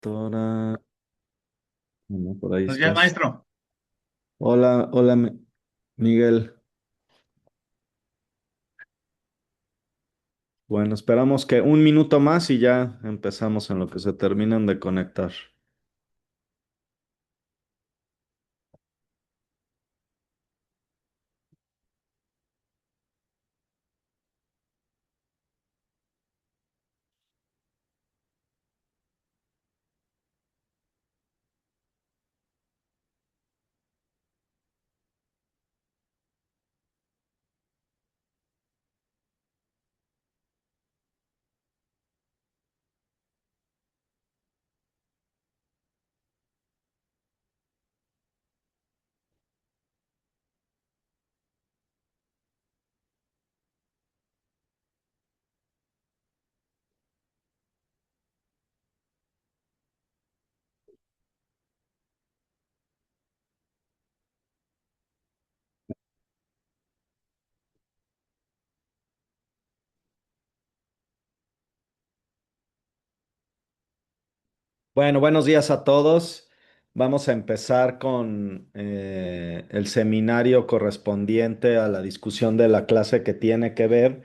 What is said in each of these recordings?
Doctora, bueno, por ahí Buenos días, estás. maestro. Hola, hola, Miguel. Bueno, esperamos que un minuto más y ya empezamos en lo que se terminan de conectar. Bueno, buenos días a todos. Vamos a empezar con el seminario correspondiente a la discusión de la clase que tiene que ver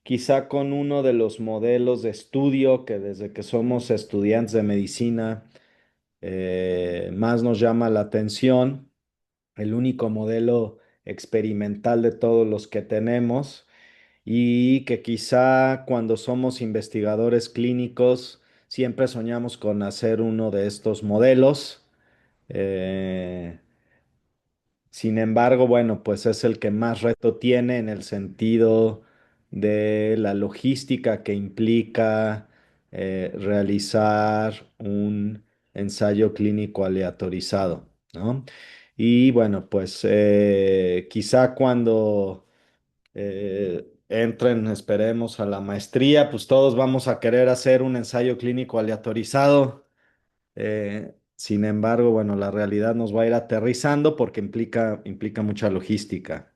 quizá con uno de los modelos de estudio que desde que somos estudiantes de medicina más nos llama la atención, el único modelo experimental de todos los que tenemos y que quizá cuando somos investigadores clínicos siempre soñamos con hacer uno de estos modelos. Eh, Sin embargo, bueno, pues es el que más reto tiene en el sentido de la logística que implica realizar un ensayo clínico aleatorizado, ¿no? Y bueno, pues quizá cuando entren, esperemos, a la maestría, pues todos vamos a querer hacer un ensayo clínico aleatorizado. Sin embargo, bueno, la realidad nos va a ir aterrizando porque implica mucha logística.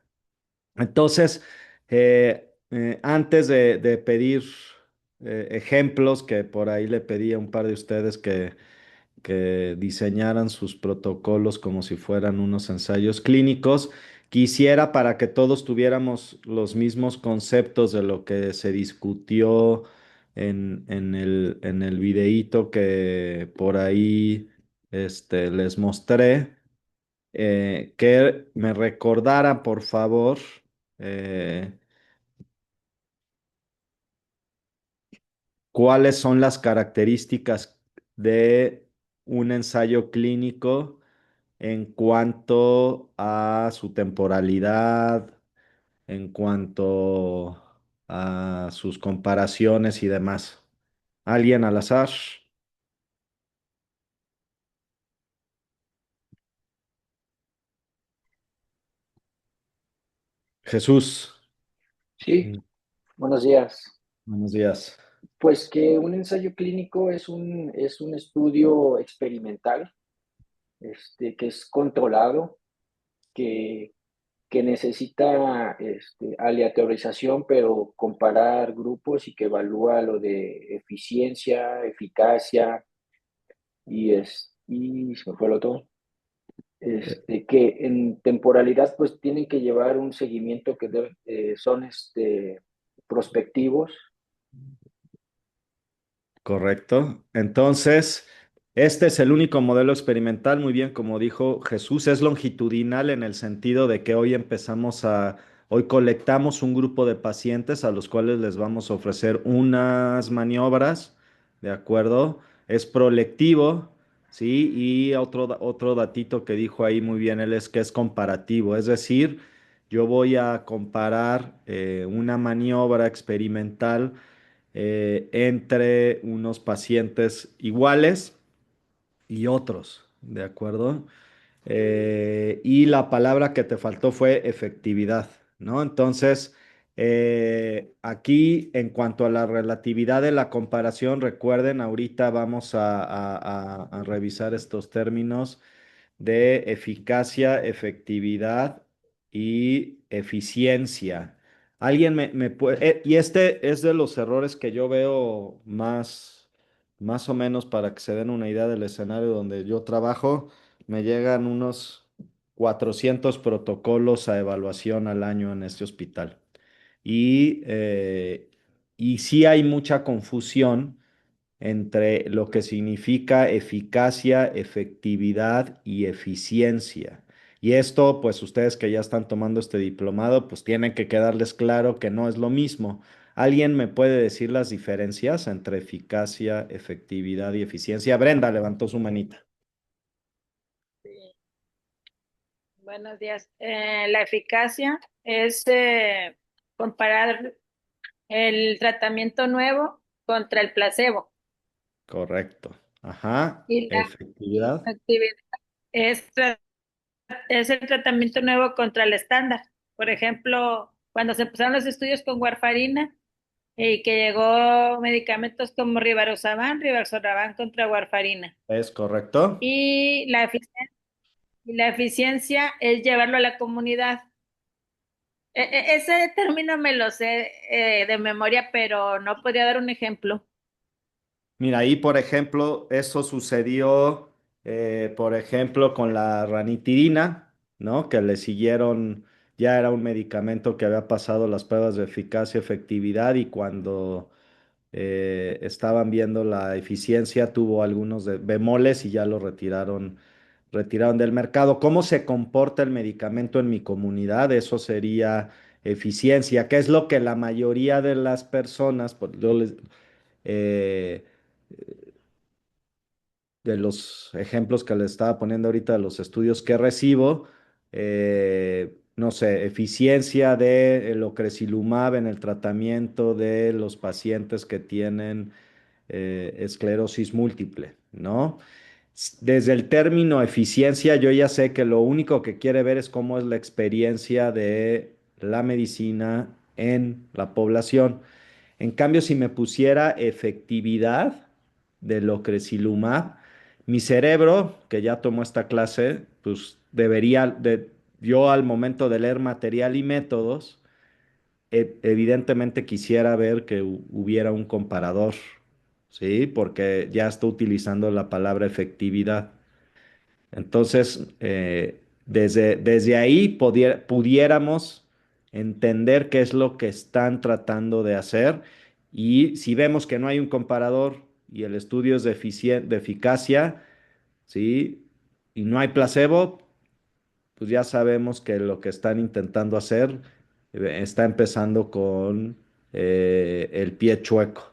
Entonces, antes de pedir ejemplos, que por ahí le pedí a un par de ustedes que diseñaran sus protocolos como si fueran unos ensayos clínicos, quisiera para que todos tuviéramos los mismos conceptos de lo que se discutió en el videíto que por ahí les mostré, que me recordara, por favor, eh, cuáles son las características de un ensayo clínico en cuanto a su temporalidad, en cuanto a sus comparaciones y demás. ¿Alguien al azar? Jesús. Sí, buenos días. Buenos días. Pues que un ensayo clínico es un estudio experimental, que es controlado, que, que necesita aleatorización, pero comparar grupos y que evalúa lo de eficiencia, eficacia y se me fue el otro. Eh, Que en temporalidad pues tienen que llevar un seguimiento que son prospectivos. Correcto. Entonces, este es el único modelo experimental, muy bien, como dijo Jesús, es longitudinal en el sentido de que hoy colectamos un grupo de pacientes a los cuales les vamos a ofrecer unas maniobras, ¿de acuerdo? Es prolectivo, ¿sí? Y otro datito que dijo ahí muy bien él es que es comparativo, es decir, yo voy a comparar una maniobra experimental entre unos pacientes iguales y otros, ¿de acuerdo? Y la palabra que te faltó fue efectividad, ¿no? Entonces, aquí en cuanto a la relatividad de la comparación, recuerden, ahorita vamos a revisar estos términos de eficacia, efectividad y eficiencia. Y este es de los errores que yo veo más, Más o menos para que se den una idea del escenario donde yo trabajo, me llegan unos 400 protocolos a evaluación al año en este hospital. Y, eh, y sí hay mucha confusión entre lo que significa eficacia, efectividad y eficiencia. Y esto, pues ustedes que ya están tomando este diplomado, pues tienen que quedarles claro que no es lo mismo. ¿Alguien me puede decir las diferencias entre eficacia, efectividad y eficiencia? Brenda levantó su manita. Sí, buenos días. La eficacia es comparar el tratamiento nuevo contra el placebo Correcto. Ajá. y la Efectividad. actividad es, es el tratamiento nuevo contra el estándar. Por ejemplo, cuando se empezaron los estudios con warfarina y que llegó medicamentos como Rivaroxaban contra warfarina. ¿Es correcto? Y la eficiencia es llevarlo a la comunidad. Ese término me lo sé de memoria, pero no podría dar un ejemplo. Mira, ahí, por ejemplo, eso sucedió, por ejemplo, con la ranitidina, ¿no? Que le siguieron, ya era un medicamento que había pasado las pruebas de eficacia, efectividad, y cuando estaban viendo la eficiencia, tuvo algunos bemoles y ya lo retiraron del mercado. ¿Cómo se comporta el medicamento en mi comunidad? Eso sería eficiencia, que es lo que la mayoría de las personas, eh, de los ejemplos que le estaba poniendo ahorita de los estudios que recibo, no sé, eficiencia de el ocrelizumab en el tratamiento de los pacientes que tienen esclerosis múltiple, ¿no? Desde el término eficiencia, yo ya sé que lo único que quiere ver es cómo es la experiencia de la medicina en la población. En cambio, si me pusiera efectividad de lo ocrelizumab, mi cerebro, que ya tomó esta clase, pues yo al momento de leer material y métodos, evidentemente quisiera ver que hubiera un comparador, ¿sí? Porque ya está utilizando la palabra efectividad. Entonces, desde ahí pudiéramos entender qué es lo que están tratando de hacer y si vemos que no hay un comparador y el estudio es de eficacia, ¿sí? Y no hay placebo, pues ya sabemos que lo que están intentando hacer está empezando con el pie chueco.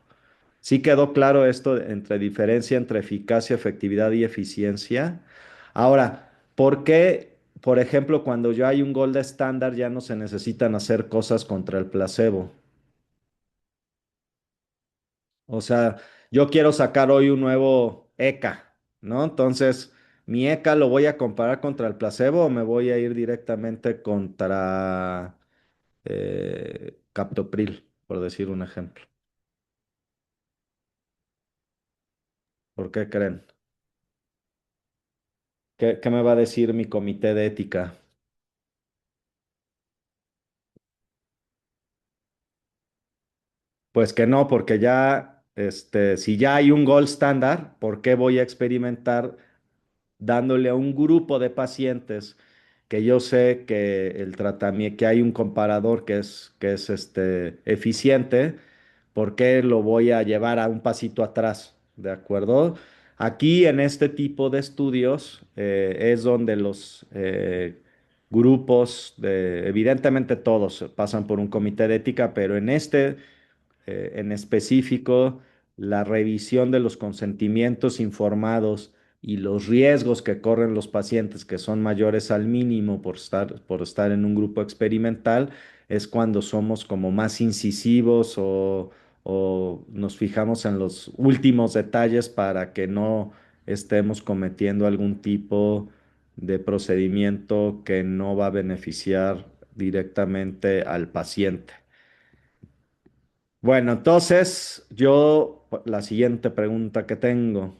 Sí quedó claro esto entre diferencia entre eficacia, efectividad y eficiencia. Ahora, ¿por qué, por ejemplo, cuando ya hay un gol de estándar ya no se necesitan hacer cosas contra el placebo? O sea, yo quiero sacar hoy un nuevo ECA, ¿no? Entonces, ¿mi ECA lo voy a comparar contra el placebo o me voy a ir directamente contra captopril, por decir un ejemplo? ¿Por qué creen? ¿Qué me va a decir mi comité de ética? Pues que no, porque ya, si ya hay un gold standard, ¿por qué voy a experimentar dándole a un grupo de pacientes que yo sé que el tratamiento, que hay un comparador que es eficiente? ¿Por qué lo voy a llevar a un pasito atrás? ¿De acuerdo? Aquí en este tipo de estudios es donde los grupos evidentemente todos pasan por un comité de ética, pero en específico, la revisión de los consentimientos informados y los riesgos que corren los pacientes que son mayores al mínimo por estar en un grupo experimental, es cuando somos como más incisivos o nos fijamos en los últimos detalles para que no estemos cometiendo algún tipo de procedimiento que no va a beneficiar directamente al paciente. Bueno, entonces la siguiente pregunta que tengo,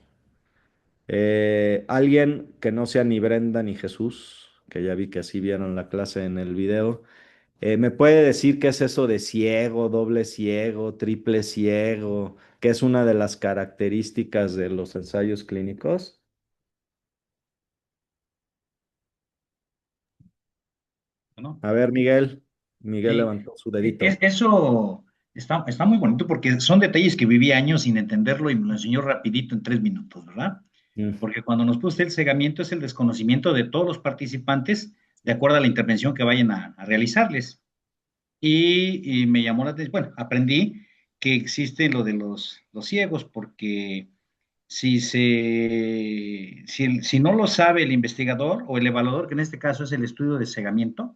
alguien que no sea ni Brenda ni Jesús, que ya vi que así vieron la clase en el video, ¿Me puede decir qué es eso de ciego, doble ciego, triple ciego? ¿Qué es una de las características de los ensayos clínicos? ¿No? A ver, Miguel. Miguel Sí, levantó su dedito. eso está muy bonito porque son detalles que viví años sin entenderlo y me lo enseñó rapidito en 3 minutos, ¿verdad? Mm, Porque cuando nos puso el cegamiento es el desconocimiento de todos los participantes de acuerdo a la intervención que vayan a realizarles. Y me llamó la atención, bueno, aprendí que existe lo de los ciegos, porque si no lo sabe el investigador o el evaluador, que en este caso es el estudio de cegamiento,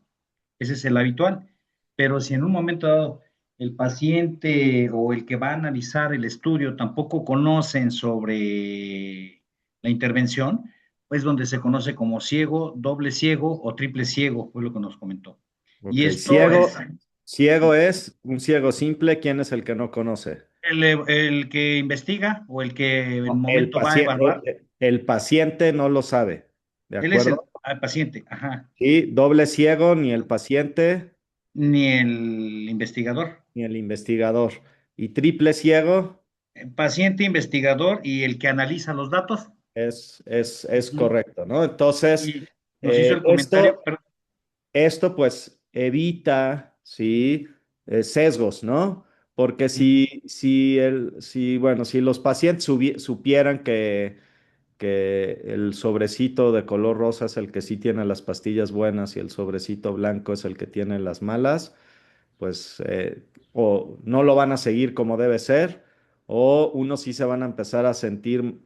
ese es el habitual, pero si en un momento dado el paciente o el que va a analizar el estudio tampoco conocen sobre la intervención, pues donde se conoce como ciego, doble ciego o triple ciego, fue lo que nos comentó. Y ok, esto es ciego es un ciego simple. ¿Quién es el que no conoce? el que investiga o el que en el No, momento va a evaluar, el paciente no lo sabe. ¿De él es acuerdo? el paciente, ajá, Y doble ciego, ni el paciente ni el investigador. ni el investigador. Y triple ciego. Paciente, investigador y el que analiza los datos. Es Ujú. correcto, ¿no? Entonces, Y nos hizo el comentario, esto, pero, esto pues evita, ¿sí? Sesgos, ¿no? Porque ujú, bueno, si los pacientes supieran que el sobrecito de color rosa es el que sí tiene las pastillas buenas y el sobrecito blanco es el que tiene las malas, pues o no lo van a seguir como debe ser, o unos sí se van a empezar a sentir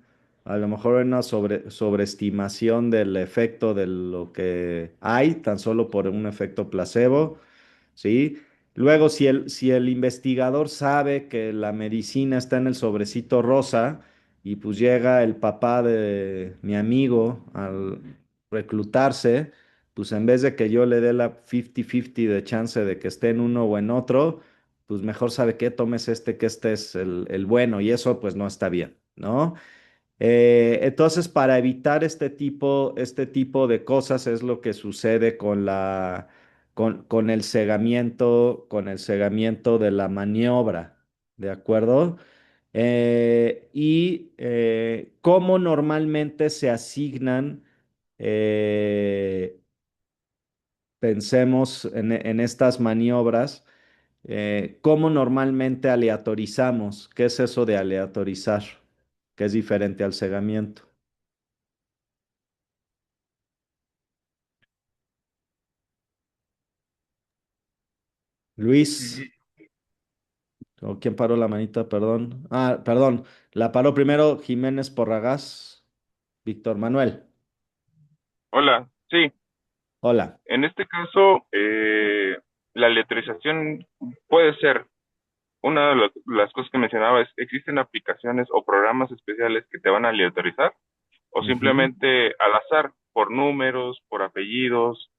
a lo mejor en una sobreestimación del efecto de lo que hay, tan solo por un efecto placebo, ¿sí? Luego, si el investigador sabe que la medicina está en el sobrecito rosa y pues llega el papá de mi amigo al reclutarse, pues en vez de que yo le dé la 50-50 de chance de que esté en uno o en otro, pues mejor sabe que tomes este, que este es el bueno y eso pues no está bien, ¿no? Entonces, para evitar este tipo de cosas es lo que sucede con el cegamiento de la maniobra, ¿de acuerdo? Y cómo normalmente se asignan, pensemos en estas maniobras, cómo normalmente aleatorizamos. ¿Qué es eso de aleatorizar? Que es diferente al cegamiento. Luis, eh, ¿o quién paró la manita? Perdón. Ah, perdón. La paró primero Jiménez Porragás. Víctor Manuel. Hola, sí, Hola. en este caso la letrización puede ser una de las cosas que mencionaba es, existen aplicaciones o programas especiales que te van a aleatorizar o Ujú, simplemente al azar, por números, por apellidos,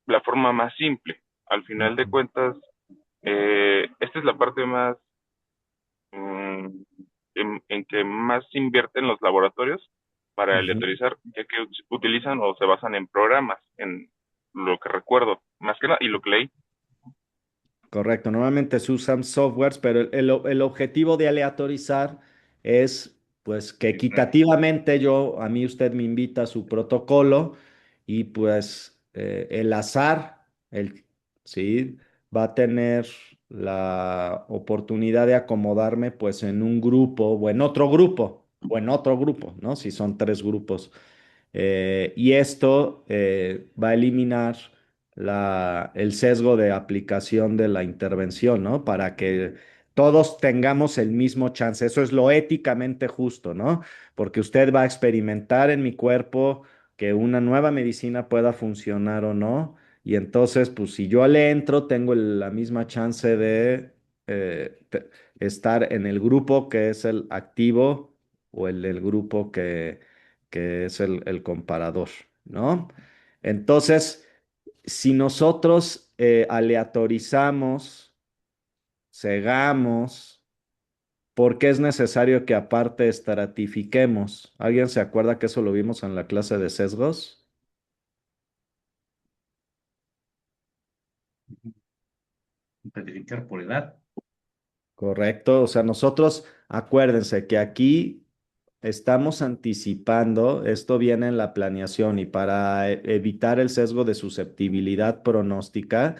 la forma más simple. Al final de ujú, cuentas, esta es la parte más mm, en que más se invierten los laboratorios para ujú. aleatorizar, ya que utilizan o se basan en programas, en lo que recuerdo, más que nada, y lo que leí. Correcto, normalmente se usan softwares, pero el objetivo de aleatorizar es pues que equitativamente a mí usted me invita a su protocolo y pues el azar, sí, va a tener la oportunidad de acomodarme pues en un grupo o en otro grupo, ¿no? Si son tres grupos. Y esto va a eliminar el sesgo de aplicación de la intervención, ¿no? Para que todos tengamos el mismo chance. Eso es lo éticamente justo, ¿no? Porque usted va a experimentar en mi cuerpo que una nueva medicina pueda funcionar o no. Y entonces, pues si yo le entro, tengo la misma chance de estar en el grupo que es el activo o el grupo que es el comparador, ¿no? Entonces, si nosotros aleatorizamos, cegamos, ¿por qué es necesario que aparte estratifiquemos? ¿Alguien se acuerda que eso lo vimos en la clase de sesgos? estratificar por edad. Correcto. O sea, nosotros, acuérdense que aquí estamos anticipando, esto viene en la planeación y para evitar el sesgo de susceptibilidad pronóstica.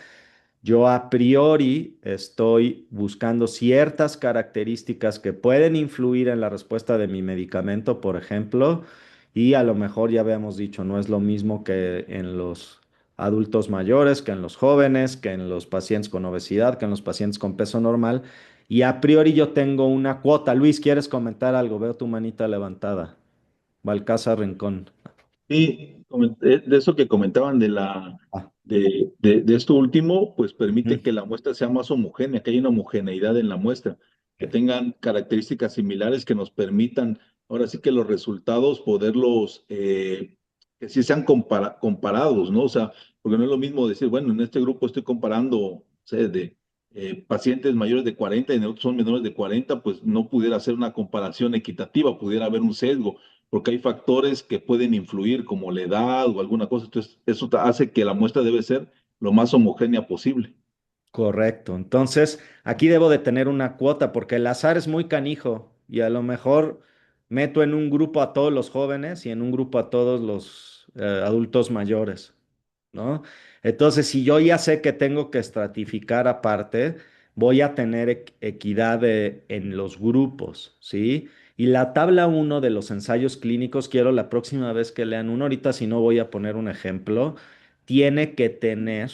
Yo a priori estoy buscando ciertas características que pueden influir en la respuesta de mi medicamento, por ejemplo, y a lo mejor ya habíamos dicho, no es lo mismo que en los adultos mayores, que en los jóvenes, que en los pacientes con obesidad, que en los pacientes con peso normal. Y a priori yo tengo una cuota. Luis, ¿quieres comentar algo? Veo tu manita levantada. Balcázar Rincón. Sí, de eso que comentaban Ah, de esto último, pues permite ujú. que la muestra sea más homogénea, que haya una homogeneidad en la muestra, que tengan características similares que nos permitan, ahora sí que los resultados poderlos, que sí sean comparados, ¿no? O sea, porque no es lo mismo decir, bueno, en este grupo estoy comparando, o sea, de pacientes mayores de 40 y en otros son menores de 40, pues no pudiera hacer una comparación equitativa, pudiera haber un sesgo porque hay factores que pueden influir, como la edad o alguna cosa. Entonces, eso hace que la muestra debe ser lo más homogénea posible. Correcto. Entonces, aquí debo de tener una cuota porque el azar es muy canijo y a lo mejor meto en un grupo a todos los jóvenes y en un grupo a todos los adultos mayores, ¿no? Entonces, si yo ya sé que tengo que estratificar aparte, voy a tener equidad en los grupos, ¿sí? Y la tabla uno de los ensayos clínicos, quiero la próxima vez que lean uno, ahorita si no voy a poner un ejemplo, tiene que tener,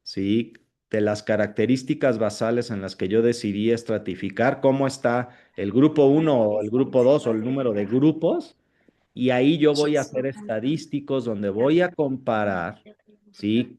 ¿sí? De las características basales en las que yo decidí estratificar, cómo está el grupo uno o el grupo 2 o el número de grupos, y ahí yo voy a hacer estadísticos donde voy a comparar, ¿sí?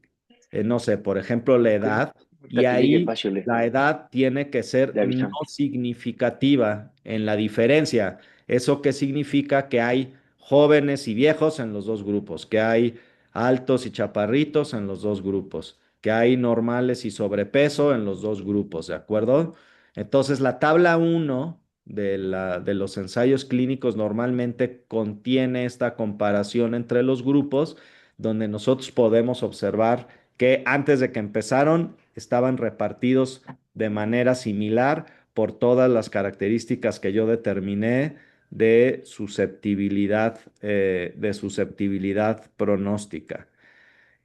No sé, por ejemplo, la Ok. edad, y Ahorita que llegue ahí Paciole, la edad tiene que ser le no avisamos. significativa en la diferencia. ¿Eso qué significa? Que hay jóvenes y viejos en los dos grupos, que hay altos y chaparritos en los dos grupos, que hay normales y sobrepeso en los dos grupos, ¿de acuerdo? Entonces, la tabla uno de los ensayos clínicos normalmente contiene esta comparación entre los grupos, donde nosotros podemos observar que antes de que empezaron estaban repartidos de manera similar por todas las características que yo determiné de susceptibilidad pronóstica.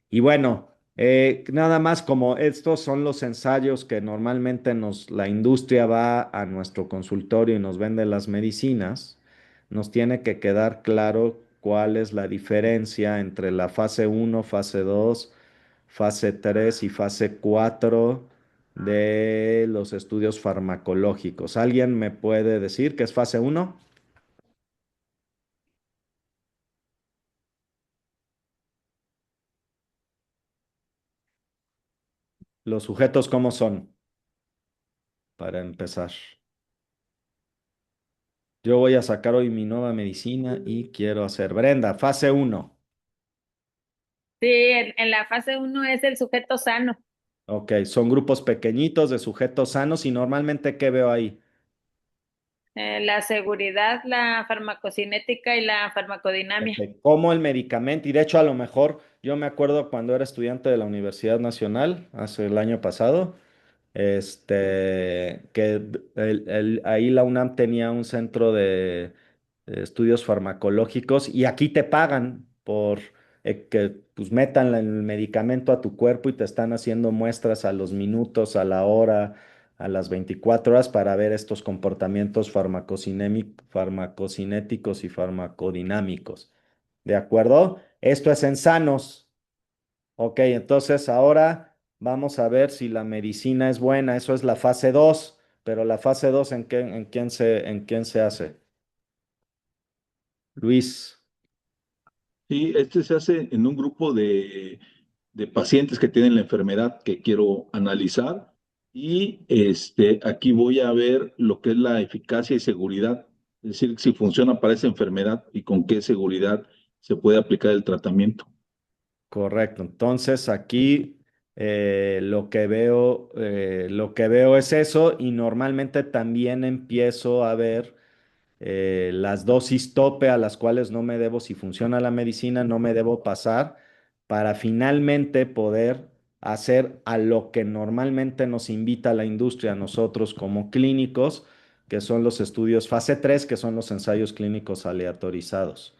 Y bueno, nada más como estos son los ensayos que normalmente la industria va a nuestro consultorio y nos vende las medicinas, nos tiene que quedar claro cuál es la diferencia entre la fase uno, fase 2, fase 3 y fase 4 de los estudios farmacológicos. ¿Alguien me puede decir qué es fase uno? Los sujetos, ¿cómo son? Para empezar. Yo voy a sacar hoy mi nueva medicina y quiero hacer. Brenda, fase uno. Sí, en la fase uno es el sujeto sano. Ok, son grupos pequeñitos de sujetos sanos y normalmente, ¿qué veo ahí? La seguridad, la farmacocinética y la Ok, farmacodinamia. como el medicamento, y de hecho a lo mejor yo me acuerdo cuando era estudiante de la Universidad Nacional, hace el año pasado, que ahí la UNAM tenía un centro de estudios farmacológicos y aquí te pagan por que pues metan el medicamento a tu cuerpo y te están haciendo muestras a los minutos, a la hora, a las 24 horas para ver estos comportamientos farmacocinéticos y farmacodinámicos. ¿De acuerdo? Esto es en sanos. Ok, entonces ahora vamos a ver si la medicina es buena. Eso es la fase 2, pero la fase 2 en quién se hace? Luis. Sí, este se hace en un grupo de pacientes que tienen la enfermedad que quiero analizar y aquí voy a ver lo que es la eficacia y seguridad, es decir, si funciona para esa enfermedad y con qué seguridad se puede aplicar el tratamiento. Correcto. Entonces aquí lo que veo es eso y normalmente también empiezo a ver las dosis tope a las cuales no me debo, si funciona la medicina, no me debo pasar para finalmente poder hacer a lo que normalmente nos invita la industria a nosotros como clínicos, que son los estudios fase 3, que son los ensayos clínicos aleatorizados.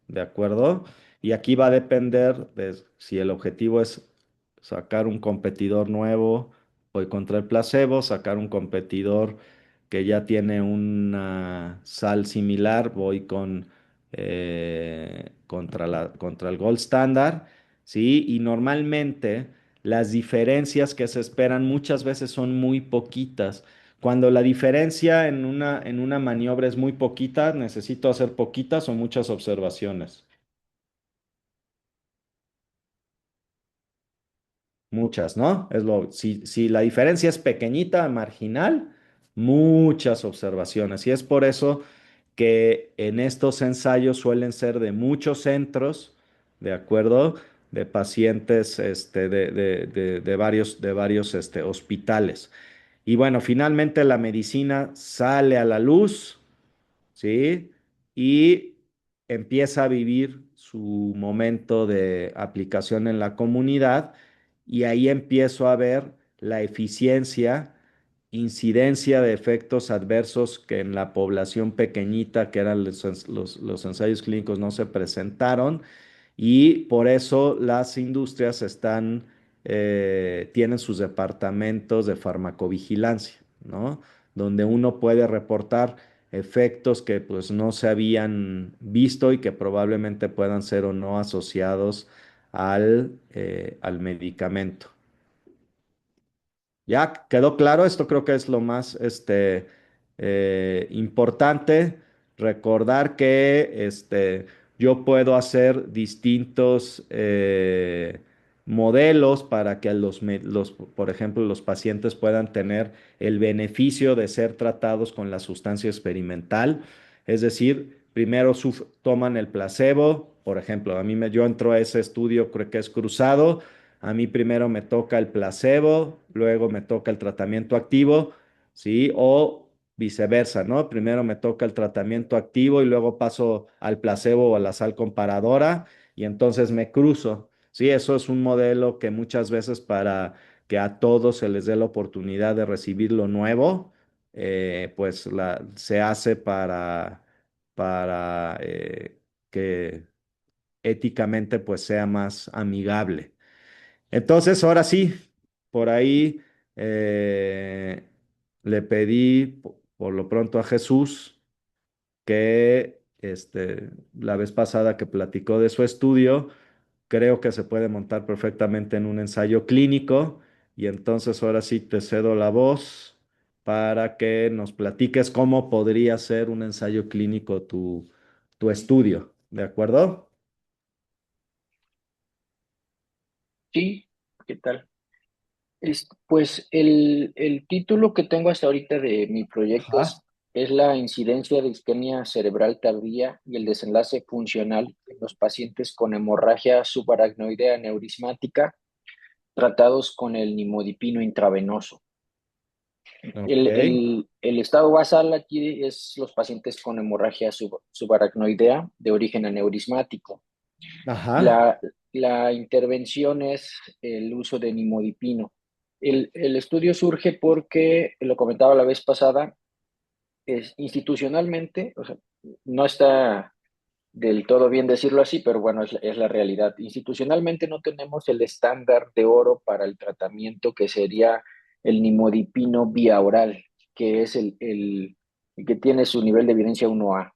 ¿De acuerdo? Y aquí va a depender de si el objetivo es sacar un competidor nuevo, voy contra el placebo, sacar un competidor que ya tiene una sal similar, voy contra el gold standard, ¿sí? Y normalmente las diferencias que se esperan muchas veces son muy poquitas. Cuando la diferencia en una maniobra es muy poquita, necesito hacer poquitas o muchas observaciones. Muchas, ¿no? Si la diferencia es pequeñita, marginal, muchas observaciones. Y es por eso que en estos ensayos suelen ser de muchos centros, ¿de acuerdo? De pacientes de varios hospitales. Y bueno, finalmente la medicina sale a la luz, ¿sí? Y empieza a vivir su momento de aplicación en la comunidad y ahí empiezo a ver la eficiencia, incidencia de efectos adversos que en la población pequeñita, que eran los ensayos clínicos, no se presentaron y por eso las industrias tienen sus departamentos de farmacovigilancia, ¿no? Donde uno puede reportar efectos que pues no se habían visto y que probablemente puedan ser o no asociados al medicamento. ¿Ya quedó claro? Esto creo que es lo más importante. Recordar que yo puedo hacer distintos modelos para que por ejemplo, los pacientes puedan tener el beneficio de ser tratados con la sustancia experimental. Es decir, primero toman el placebo. Por ejemplo, yo entro a ese estudio, creo que es cruzado. A mí primero me toca el placebo, luego me toca el tratamiento activo, ¿sí? O viceversa, ¿no? Primero me toca el tratamiento activo y luego paso al placebo o a la sal comparadora y entonces me cruzo, ¿sí? Eso es un modelo que muchas veces para que a todos se les dé la oportunidad de recibir lo nuevo, pues se hace para que éticamente pues sea más amigable. Entonces, ahora sí, por ahí eh, le pedí por lo pronto a Jesús que la vez pasada que platicó de su estudio, creo que se puede montar perfectamente en un ensayo clínico y entonces ahora sí te cedo la voz para que nos platiques cómo podría ser un ensayo clínico tu estudio, ¿de acuerdo? Sí, ¿qué tal? Pues el título que tengo hasta ahorita de mi proyecto Ajá. es la incidencia de isquemia cerebral tardía y el desenlace funcional en los pacientes con hemorragia subaracnoidea neurismática tratados con el nimodipino intravenoso. Ok. El estado basal aquí es los pacientes con hemorragia subaracnoidea de origen aneurismático. Ajá. La, la intervención es el uso de nimodipino. El estudio surge porque, lo comentaba la vez pasada, institucionalmente, o sea, no está del todo bien decirlo así, pero bueno, es la realidad. Institucionalmente no tenemos el estándar de oro para el tratamiento que sería el nimodipino vía oral, que es el que tiene su nivel de evidencia 1A,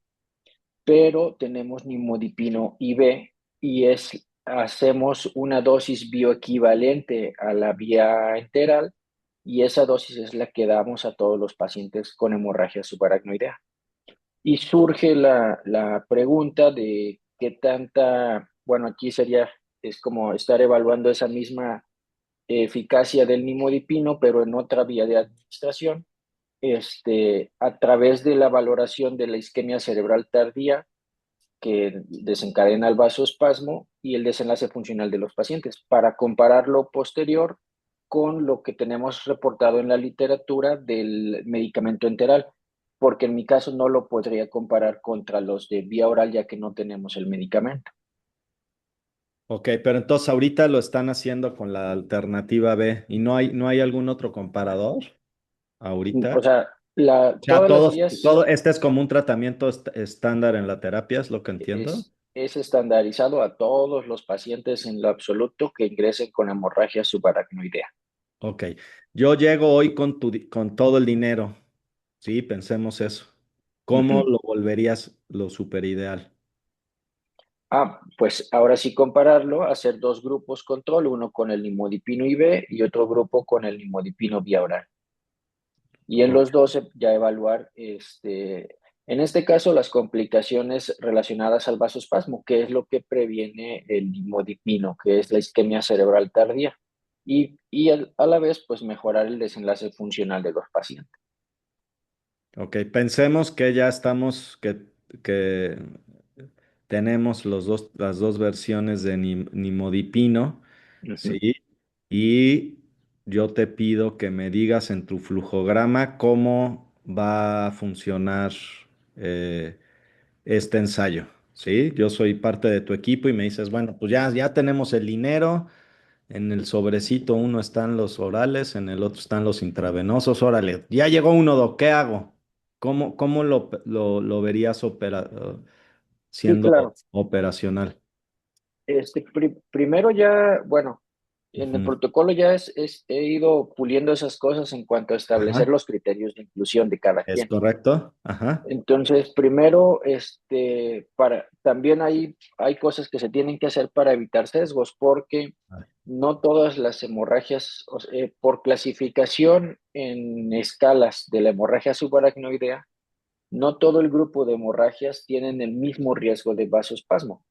pero tenemos nimodipino IV y hacemos una dosis bioequivalente a la vía enteral y esa dosis es la que damos a todos los pacientes con hemorragia subaracnoidea. Y surge la pregunta de qué tanta, bueno, aquí es como estar evaluando esa misma eficacia del nimodipino, pero en otra vía de administración, a través de la valoración de la isquemia cerebral tardía que desencadena el vasoespasmo y el desenlace funcional de los pacientes, para comparar lo posterior con lo que tenemos reportado en la literatura del medicamento enteral, porque en mi caso no lo podría comparar contra los de vía oral ya que no tenemos el medicamento. Ok, pero entonces ahorita lo están haciendo con la alternativa B y no hay algún otro comparador ahorita. O sea, O sea, todas las guías este es como un tratamiento estándar en la terapia, es lo que entiendo. es estandarizado a todos los pacientes en lo absoluto que ingresen con hemorragia subaracnoidea. Ok, yo llego hoy con todo el dinero. Sí, pensemos eso. ¿Cómo Ujú. lo volverías lo super ideal? Pues ahora sí compararlo, hacer dos grupos control, uno con el nimodipino IV y otro grupo con el nimodipino vía oral. Y en Ok, los dos ya evaluar, en este caso, las complicaciones relacionadas al vasospasmo, que es lo que previene el nimodipino, que es la isquemia cerebral tardía. A la vez, pues mejorar el desenlace funcional de los pacientes. ok, pensemos que ya estamos, que tenemos las dos versiones de nimodipino, Ujú. ¿sí? Y yo te pido que me digas en tu flujograma cómo va a funcionar eh, este ensayo, ¿sí? Yo soy parte de tu equipo y me dices, bueno, pues ya tenemos el dinero, en el sobrecito uno están los orales, en el otro están los intravenosos, órale, ya llegó uno, ¿qué hago? ¿Cómo lo verías Sí, siendo claro. operacional? Primero ya, bueno, en el Ujú. protocolo ya he ido puliendo esas cosas en cuanto a establecer Ajá, los criterios de inclusión de cada ¿es quien. correcto? Ajá. Entonces, primero, también hay cosas que se tienen que hacer para evitar sesgos, porque no todas las hemorragias, por clasificación en escalas de la hemorragia subaracnoidea, no todo el grupo de hemorragias tienen el mismo riesgo de vasoespasmo.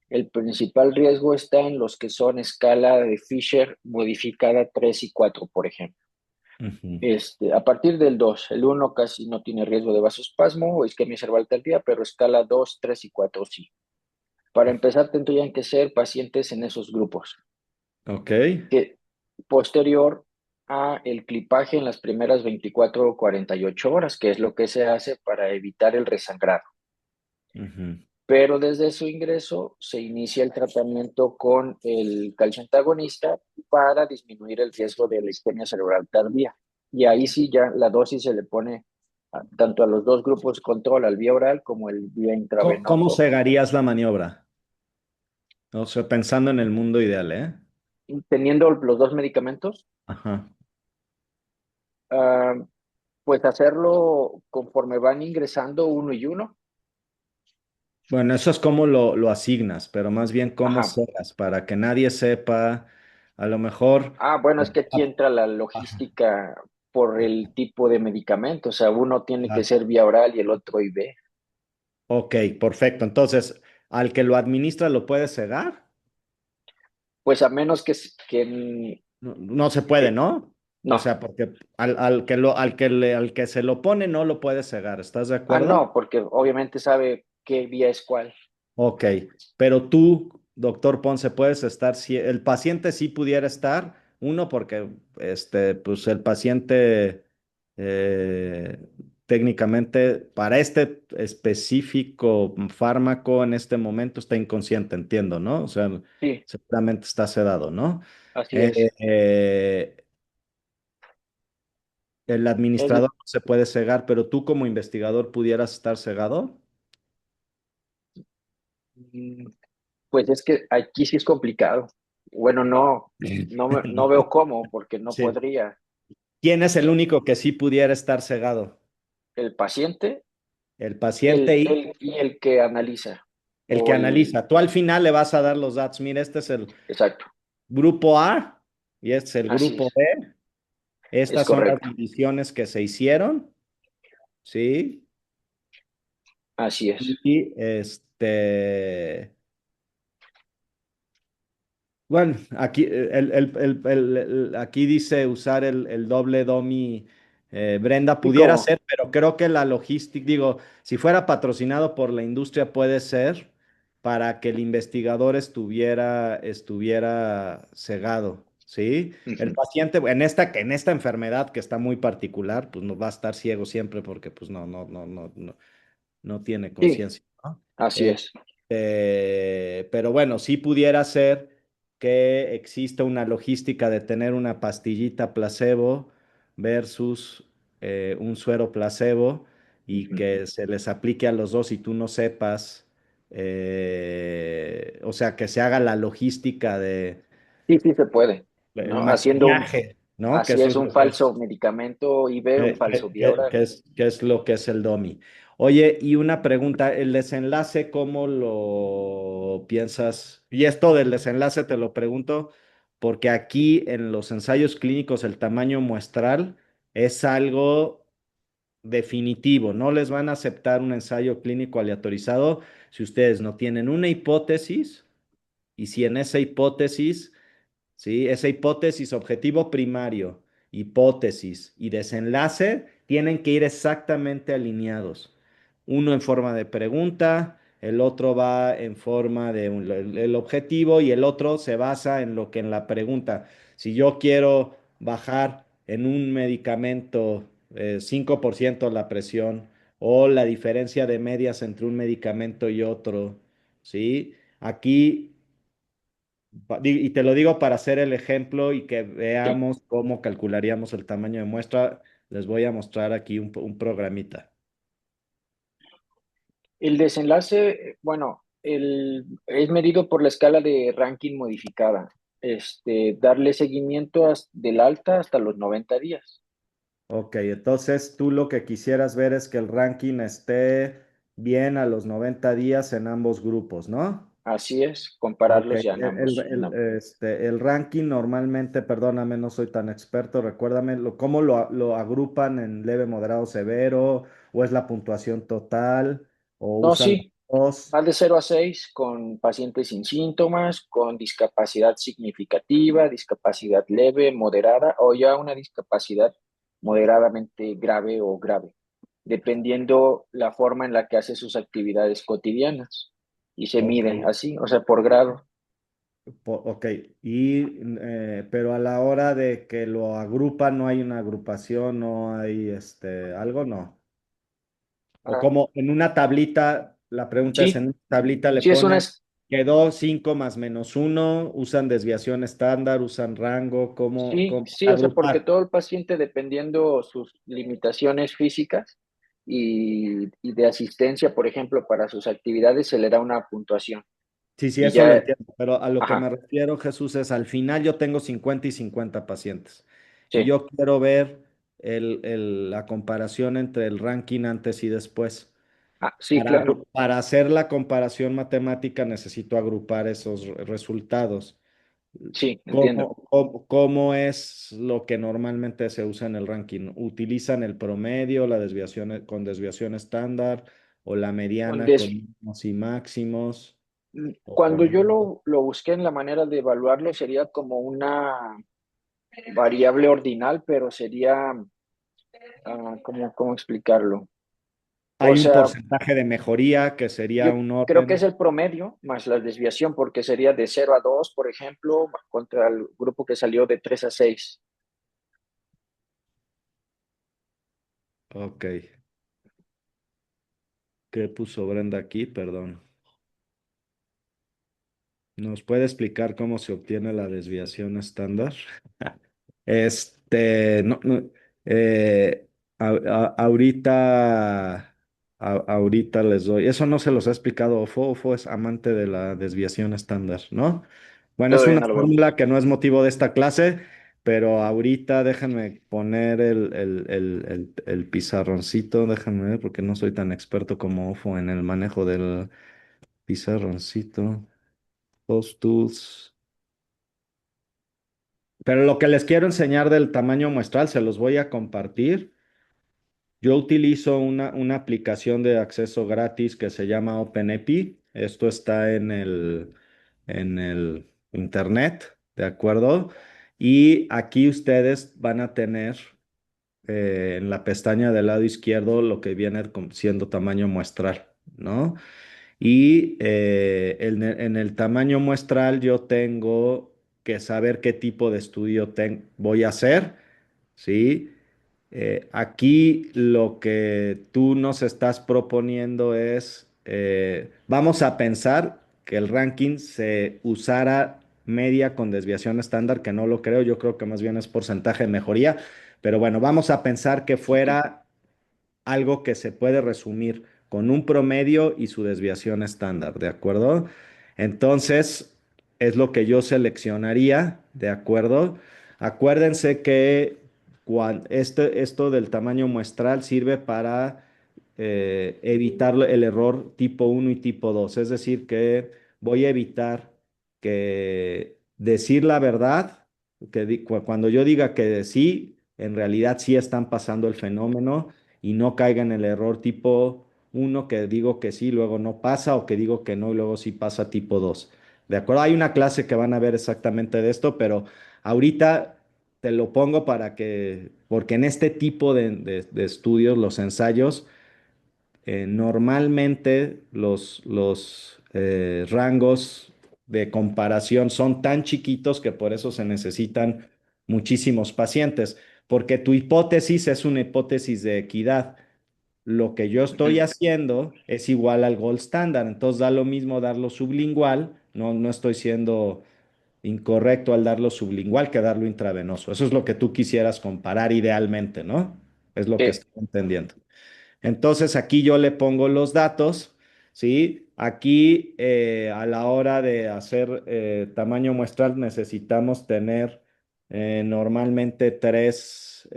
El principal riesgo está en los que son escala de Fisher modificada 3 y 4, por ejemplo. Ujú. A partir del 2, el uno casi no tiene riesgo de vasoespasmo o isquemia cerebral tardía, pero escala 2, 3 y 4 sí. Para empezar, tendrían que ser pacientes en esos grupos. Ok. Que, posterior a el clipaje en las primeras 24 o 48 horas, que es lo que se hace para evitar el resangrado. Ujú. Pero desde su ingreso se inicia el tratamiento con el calcio antagonista para disminuir el riesgo de la isquemia cerebral tardía. Y ahí sí ya la dosis se le pone tanto a los dos grupos control, al vía oral como el vía ¿Cómo intravenoso, cegarías la maniobra? O sea, pensando en el mundo ideal, ¿eh? teniendo los dos medicamentos. Ajá. ah, pues hacerlo conforme van ingresando uno y uno. Bueno, eso es cómo lo asignas, pero más bien cómo Ajá. cegas, para que nadie sepa, a lo mejor. Bueno, es que aquí Ah, entra la ajá. logística por el tipo de medicamento. O sea, uno tiene que Ah, ser vía oral y el otro IV. ok, perfecto. Entonces, al que lo administra, ¿lo puede cegar? Pues a menos que No, no se puede, eh, ¿no? O no. sea, porque al que se lo pone no lo puede cegar, ¿estás de acuerdo? No, porque obviamente sabe qué vía es cuál. Ok, pero tú, doctor Ponce, puedes estar, si el paciente sí pudiera estar, uno, porque pues el paciente técnicamente para este específico fármaco en este momento está inconsciente, entiendo, ¿no? O sea, Sí, seguramente está sedado, ¿no? así Eh, es. eh, el administrador El, no se puede cegar, pero tú como investigador pudieras estar cegado. mm, pues es que aquí sí es complicado. Bueno, no veo cómo, porque no Sí. podría. ¿Quién es el único que sí pudiera estar cegado? El paciente El paciente y y el que analiza. el que O el, analiza. Tú al final le vas a dar los datos. Mira, este es el exacto, grupo A y este es el así grupo es. B. Es Estas son las correcto, divisiones que se hicieron, ¿sí? así es. Y bueno, aquí, aquí dice usar el doble domi. Brenda, ¿Y pudiera cómo? ser, pero creo que la logística, digo, si fuera patrocinado por la industria, puede ser para que el investigador estuviera cegado, ¿sí? El Ujú. paciente, en esta enfermedad que está muy particular, pues no va a estar ciego siempre porque pues no tiene Sí, conciencia, ¿no? así Eh, es. Pero bueno, sí pudiera ser que exista una logística de tener una pastillita placebo versus un suero placebo y Ujú. que se les aplique a los dos y tú no sepas, o sea, que se haga la logística de Sí, sí se puede, el ¿no? Haciendo, maquillaje, ¿no? Que así eso es es un lo que es. falso medicamento IV, un falso vía oral. ¿Qué es lo que es el DOMI? Oye, y una pregunta, ¿el desenlace cómo lo piensas? Y esto del desenlace te lo pregunto porque aquí en los ensayos clínicos el tamaño muestral es algo definitivo, no les van a aceptar un ensayo clínico aleatorizado si ustedes no tienen una hipótesis y si en esa hipótesis, ¿sí? Esa hipótesis, objetivo primario, hipótesis y desenlace tienen que ir exactamente alineados. Uno en forma de pregunta, el otro va en forma de el objetivo y el otro se basa en lo que en la pregunta. Si yo quiero bajar en un medicamento 5% la presión o la diferencia de medias entre un medicamento y otro, ¿sí? Aquí y te lo digo para hacer el ejemplo y que Sí. veamos cómo calcularíamos el tamaño de muestra. Les voy a mostrar aquí un programita. El desenlace, bueno, es medido por la escala de ranking modificada. Darle seguimiento del alta hasta los 90 días. Ok, entonces tú lo que quisieras ver es que el ranking esté bien a los 90 días en ambos grupos, ¿no? Así es, Ok, compararlos ya en ambos. el ranking normalmente, perdóname, no soy tan experto, recuérdame, ¿cómo lo agrupan en leve, moderado, severo? ¿O es la puntuación total? ¿O No, usan sí, los dos? va de 0 a 6 con pacientes sin síntomas, con discapacidad significativa, discapacidad leve, moderada o ya una discapacidad moderadamente grave o grave, dependiendo la forma en la que hace sus actividades cotidianas. Y se Ok, mide así, o sea, por grado. ok, pero a la hora de que lo agrupan, no hay una agrupación, no hay algo, no. O Ah, como en una tablita, la pregunta es, en sí, una tablita le sí es una, ponen, quedó 5 más menos uno, usan desviación estándar, usan rango, sí, cómo sí, o sea, porque agrupar. todo el paciente, dependiendo sus limitaciones físicas y de asistencia, por ejemplo, para sus actividades, se le da una puntuación. Sí, sí, Y eso lo ya, entiendo, pero a lo que me ajá, refiero, Jesús, es al final yo tengo 50 y 50 pacientes y sí, yo quiero ver la comparación entre el ranking antes y después. sí, claro, Para hacer la comparación matemática necesito agrupar esos resultados. sí, entiendo. Cómo es lo que normalmente se usa en el ranking? ¿Utilizan el promedio, la desviación con desviación estándar o la Con mediana con des- mínimos y máximos o Cuando con yo ambos? lo busqué en la manera de evaluarlo, sería como una variable ordinal, pero sería, ¿cómo explicarlo? O Hay un sea, porcentaje de mejoría que sería yo un creo que es orden. el promedio más la desviación, porque sería de 0 a 2, por ejemplo, contra el grupo que salió de 3 a 6. Ok. ¿Qué puso Brenda aquí? Perdón. ¿Nos puede explicar cómo se obtiene la desviación estándar? No, no, eh, ahorita les doy. Eso no se los ha explicado Ofo. Ofo es amante de la desviación estándar, ¿no? Bueno, es Todavía una no lo fórmula vemos. que no es motivo de esta clase, pero ahorita déjenme poner el pizarroncito, déjenme ver, porque no soy tan experto como Ofo en el manejo del pizarroncito. Post Tools. Pero lo que les quiero enseñar del tamaño muestral, se los voy a compartir. Yo utilizo una aplicación de acceso gratis que se llama OpenEpi. Esto está en el internet, ¿de acuerdo? Y aquí ustedes van a tener en la pestaña del lado izquierdo lo que viene siendo tamaño muestral, ¿no? Y en el tamaño muestral yo tengo que saber qué tipo de estudio voy a hacer, ¿sí? Aquí lo que tú nos estás proponiendo es vamos a pensar que el ranking se usara media con desviación estándar, que no lo creo, yo creo que más bien es porcentaje de mejoría, pero bueno, vamos a pensar que Ok. fuera algo que se puede resumir con un promedio y su desviación estándar, ¿de acuerdo? Entonces, es lo que yo seleccionaría, ¿de acuerdo? Acuérdense que esto del tamaño muestral sirve para evitar el error tipo uno y tipo 2. Es decir, que voy a evitar que decir la verdad, cuando yo diga que sí, en realidad sí están pasando el fenómeno y no caiga en el error tipo uno que digo que sí, luego no pasa, o que digo que no y luego sí pasa tipo 2. ¿De acuerdo? Hay una clase que van a ver exactamente de esto, pero ahorita te lo pongo porque en este tipo de estudios, los ensayos, normalmente los rangos de comparación son tan chiquitos que por eso se necesitan muchísimos pacientes, porque tu hipótesis es una hipótesis de equidad. Lo que yo estoy Ujú. haciendo es igual al gold standard, entonces da lo mismo darlo sublingual, no estoy siendo incorrecto al darlo sublingual que darlo intravenoso. Eso es lo que tú quisieras comparar idealmente, ¿no? Es lo que Sí. estoy entendiendo. Entonces aquí yo le pongo los datos, ¿sí? Aquí a la hora de hacer tamaño muestral necesitamos tener normalmente tres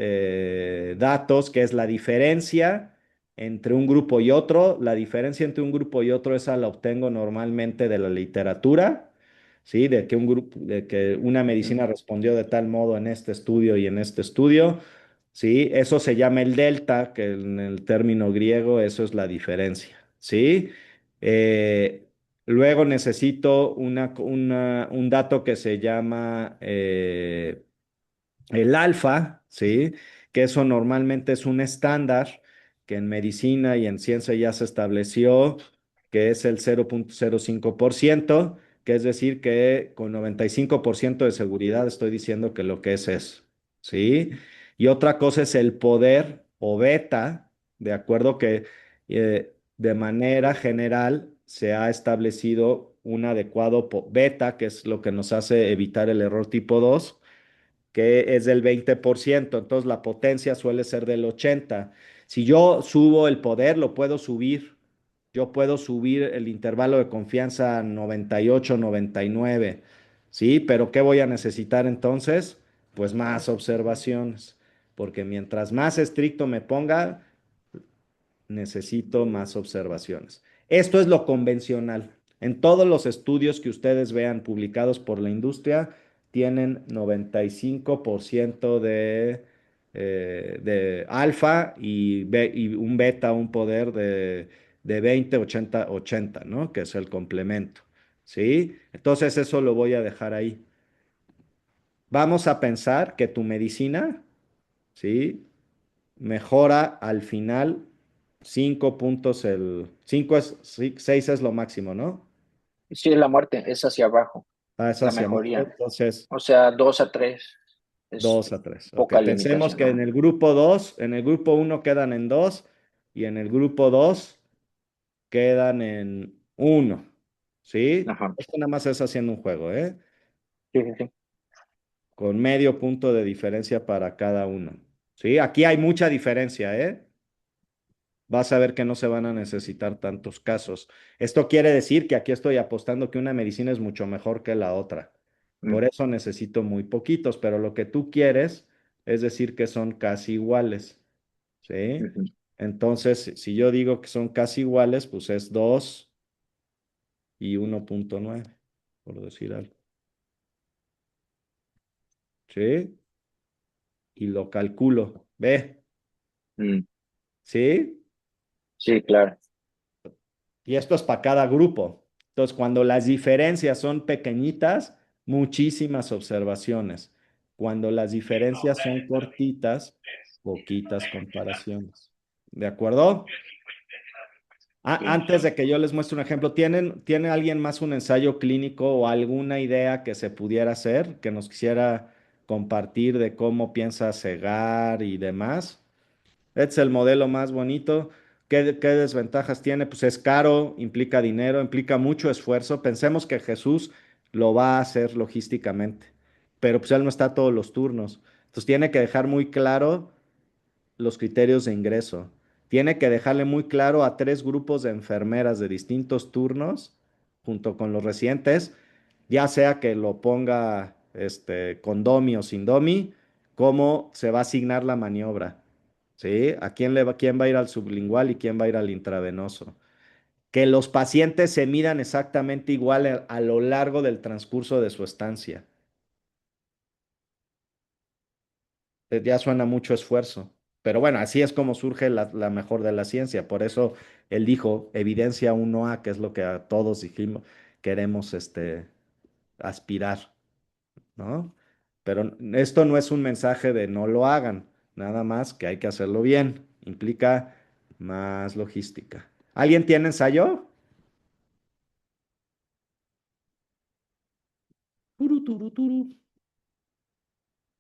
datos, que es la diferencia entre un grupo y otro. La diferencia entre un grupo y otro, esa la obtengo normalmente de la literatura, ¿sí? De que una Ujú. medicina respondió de tal modo en este estudio y en este estudio. ¿Sí? Eso se llama el delta, que en el término griego eso es la diferencia, ¿sí? Eh, luego necesito un dato que se llama el alfa, ¿sí? Que eso normalmente es un estándar que en medicina y en ciencia ya se estableció, que es el 0,05%, que es decir que con 95% de seguridad estoy diciendo que lo que es eso, ¿sí? Y otra cosa es el poder o beta, de acuerdo que de manera general se ha establecido un adecuado beta, que es lo que nos hace evitar el error tipo 2, que es del 20%, entonces la potencia suele ser del 80. Si yo subo el poder, lo puedo subir. Yo puedo subir el intervalo de confianza a 98, 99, ¿sí? Pero ¿qué voy a necesitar entonces? Pues más observaciones, porque mientras más estricto me ponga, necesito más observaciones. Esto es lo convencional. En todos los estudios que ustedes vean publicados por la industria, tienen 95% de alfa y un beta, un poder de 20, 80, 80, ¿no? Que es el complemento. ¿Sí? Entonces eso lo voy a dejar ahí. Vamos a pensar que tu medicina, ¿sí? Mejora al final 5 puntos 5 6 es lo máximo, ¿no? Sí, es la muerte, es hacia abajo, Ah, es la hacia abajo, mejoría. entonces O sea, 2 a 3 es 2 a 3. Ok, poca pensemos limitación, que en ¿no? el grupo 2, en el grupo uno quedan en 2 y en el grupo 2 quedan en uno. ¿Sí? Ajá. Esto nada más es haciendo un juego, ¿eh? Sí, sí, sí. Con medio punto de diferencia para cada uno. ¿Sí? Aquí hay mucha diferencia, ¿eh? Vas a ver que no se van a necesitar tantos casos. Esto quiere decir que aquí estoy apostando que una medicina es mucho mejor que la otra. Mm, Por eso necesito muy poquitos, pero lo que tú quieres es decir que son casi iguales, ¿sí? ujú. Entonces, si yo digo que son casi iguales, pues es 2 y 1,9, por decir algo, ¿sí? Y lo calculo, ¿ve? Mm, ¿Sí? sí, claro. Y esto es para cada grupo. Entonces, cuando las diferencias son pequeñitas, muchísimas observaciones. Cuando las diferencias son cortitas, poquitas comparaciones. ¿De acuerdo? Sí. Antes de que yo les muestre un ejemplo, ¿tiene alguien más un ensayo clínico o alguna idea que se pudiera hacer, que nos quisiera compartir de cómo piensa cegar y demás? Este es el modelo más bonito. ¿Qué desventajas tiene? Pues es caro, implica dinero, implica mucho esfuerzo. Pensemos que Jesús lo va a hacer logísticamente, pero pues él no está todos los turnos. Entonces tiene que dejar muy claro los criterios de ingreso. Tiene que dejarle muy claro a 3 grupos de enfermeras de distintos turnos, junto con los residentes, ya sea que lo ponga con domi o sin domi, cómo se va a asignar la maniobra. ¿Sí? ¿Quién va a ir al sublingual y quién va a ir al intravenoso? Que los pacientes se midan exactamente igual a lo largo del transcurso de su estancia. Ya suena mucho esfuerzo. Pero bueno, así es como surge la mejor de la ciencia. Por eso él dijo evidencia 1A, que es lo que a todos dijimos, queremos aspirar, ¿no? Pero esto no es un mensaje de no lo hagan, nada más que hay que hacerlo bien. Implica más logística. ¿Alguien tiene ensayo? Turu, turu, turu.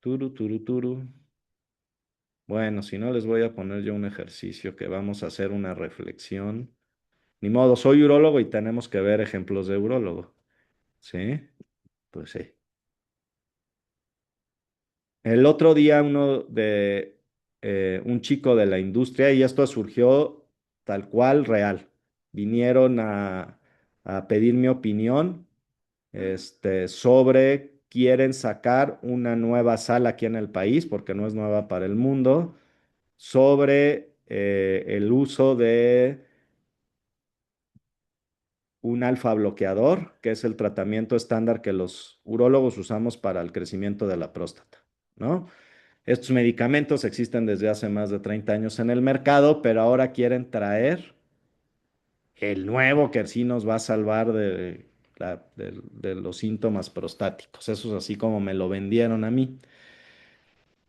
Turu, turu, turu. Bueno, si no les voy a poner yo un ejercicio que vamos a hacer una reflexión. Ni modo, soy urólogo y tenemos que ver ejemplos de urólogo. ¿Sí? Pues sí. El otro día un chico de la industria, y esto surgió tal cual real, vinieron a pedir mi opinión sobre, quieren sacar una nueva sala aquí en el país, porque no es nueva para el mundo, sobre el uso de un alfa bloqueador, que es el tratamiento estándar que los urólogos usamos para el crecimiento de la próstata, ¿no? Estos medicamentos existen desde hace más de 30 años en el mercado, pero ahora quieren traer el nuevo que sí nos va a salvar de los síntomas prostáticos. Eso es así como me lo vendieron a mí.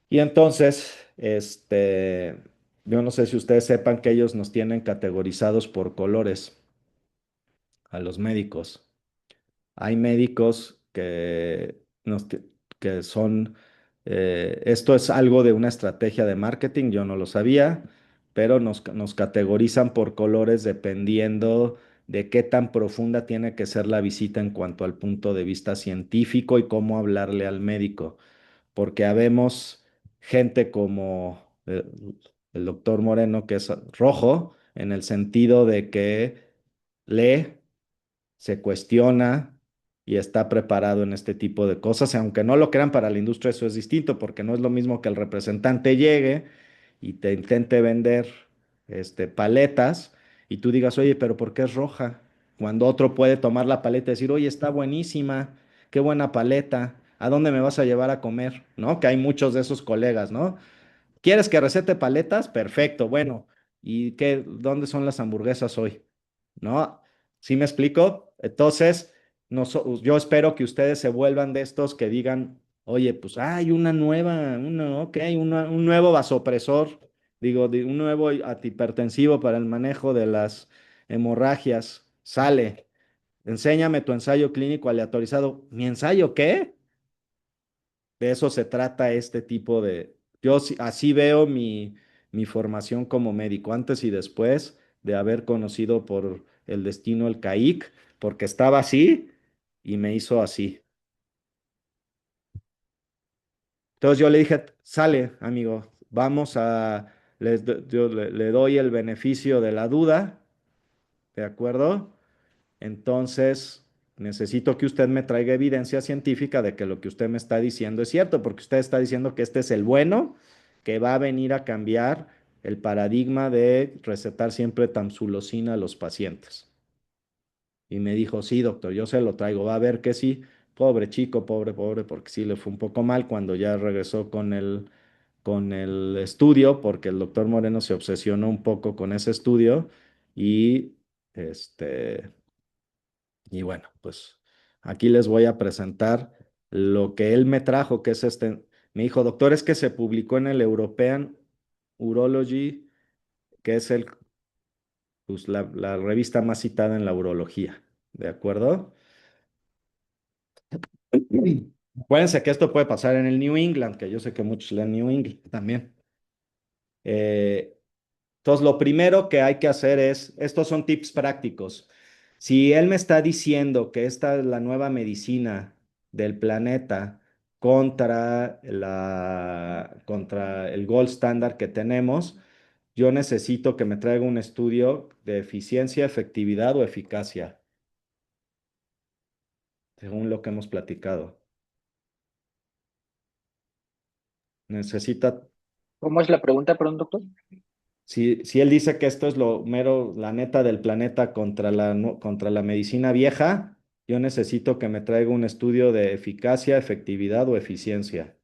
Y entonces, yo no sé si ustedes sepan que ellos nos tienen categorizados por colores a los médicos. Hay médicos que son, esto es algo de una estrategia de marketing, yo no lo sabía, pero nos categorizan por colores dependiendo de qué tan profunda tiene que ser la visita en cuanto al punto de vista científico y cómo hablarle al médico, porque habemos gente como el doctor Moreno, que es rojo, en el sentido de que lee, se cuestiona y está preparado en este tipo de cosas. Aunque no lo crean, para la industria eso es distinto, porque no es lo mismo que el representante llegue y te intente vender paletas y tú digas, oye, pero ¿por qué es roja? Cuando otro puede tomar la paleta y decir, oye, está buenísima, qué buena paleta, ¿a dónde me vas a llevar a comer? ¿No? Que hay muchos de esos colegas, ¿no? ¿Quieres que recete paletas? Perfecto, bueno. ¿Y dónde son las hamburguesas hoy? ¿No? ¿Sí me explico? Entonces, yo espero que ustedes se vuelvan de estos que digan, oye, pues hay ok, un nuevo vasopresor, digo, un nuevo antihipertensivo para el manejo de las hemorragias. Sale, enséñame tu ensayo clínico aleatorizado. ¿Mi ensayo qué? De eso se trata este tipo de... Así veo mi formación como médico, antes y después de haber conocido por el destino el CAIC, porque estaba así y me hizo así. Entonces yo le dije, sale, amigo, yo le doy el beneficio de la duda, ¿de acuerdo? Entonces, necesito que usted me traiga evidencia científica de que lo que usted me está diciendo es cierto, porque usted está diciendo que este es el bueno, que va a venir a cambiar el paradigma de recetar siempre tamsulosina a los pacientes. Y me dijo, sí, doctor, yo se lo traigo, va a ver que sí. Pobre chico, pobre, pobre, porque sí le fue un poco mal cuando ya regresó con el estudio, porque el doctor Moreno se obsesionó un poco con ese estudio y este y bueno, pues aquí les voy a presentar lo que él me trajo, que es Me dijo, doctor, es que se publicó en el European Urology, que es pues, la revista más citada en la urología. ¿De acuerdo? Acuérdense que esto puede pasar en el New England, que yo sé que muchos leen New England también. Eh, Entonces, lo primero que hay que hacer estos son tips prácticos. Si él me está diciendo que esta es la nueva medicina del planeta contra el gold standard que tenemos, yo necesito que me traiga un estudio de eficiencia, efectividad o eficacia, según lo que hemos platicado. Necesita, ¿Cómo es la pregunta, perdón, doctor? si él dice que esto es lo mero, la neta del planeta contra la medicina vieja, yo necesito que me traiga un estudio de eficacia, efectividad o eficiencia.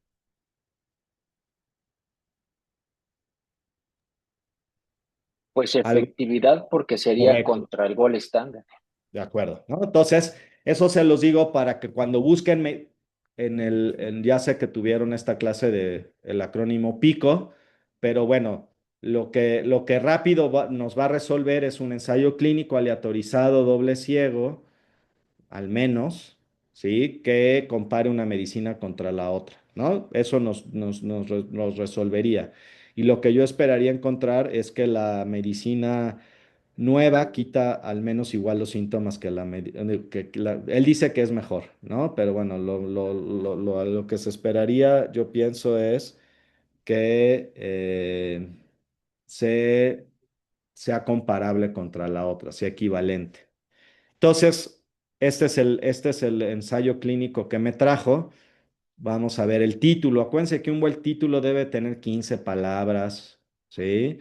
Pues Algo efectividad porque sería correcto. contra el gol estándar. De acuerdo, ¿no? Entonces, eso se los digo para que cuando busquen ya sé que tuvieron esta clase de el acrónimo PICO, pero bueno, lo que rápido nos va a resolver es un ensayo clínico aleatorizado, doble ciego, al menos, ¿sí? Que compare una medicina contra la otra, ¿no? Eso nos resolvería. Y lo que yo esperaría encontrar es que la medicina nueva quita al menos igual los síntomas él dice que es mejor, ¿no? Pero bueno, lo que se esperaría, yo pienso, es que se- sea comparable contra la otra, sea equivalente. Entonces, este es el ensayo clínico que me trajo. Vamos a ver el título. Acuérdense que un buen título debe tener 15 palabras, ¿sí?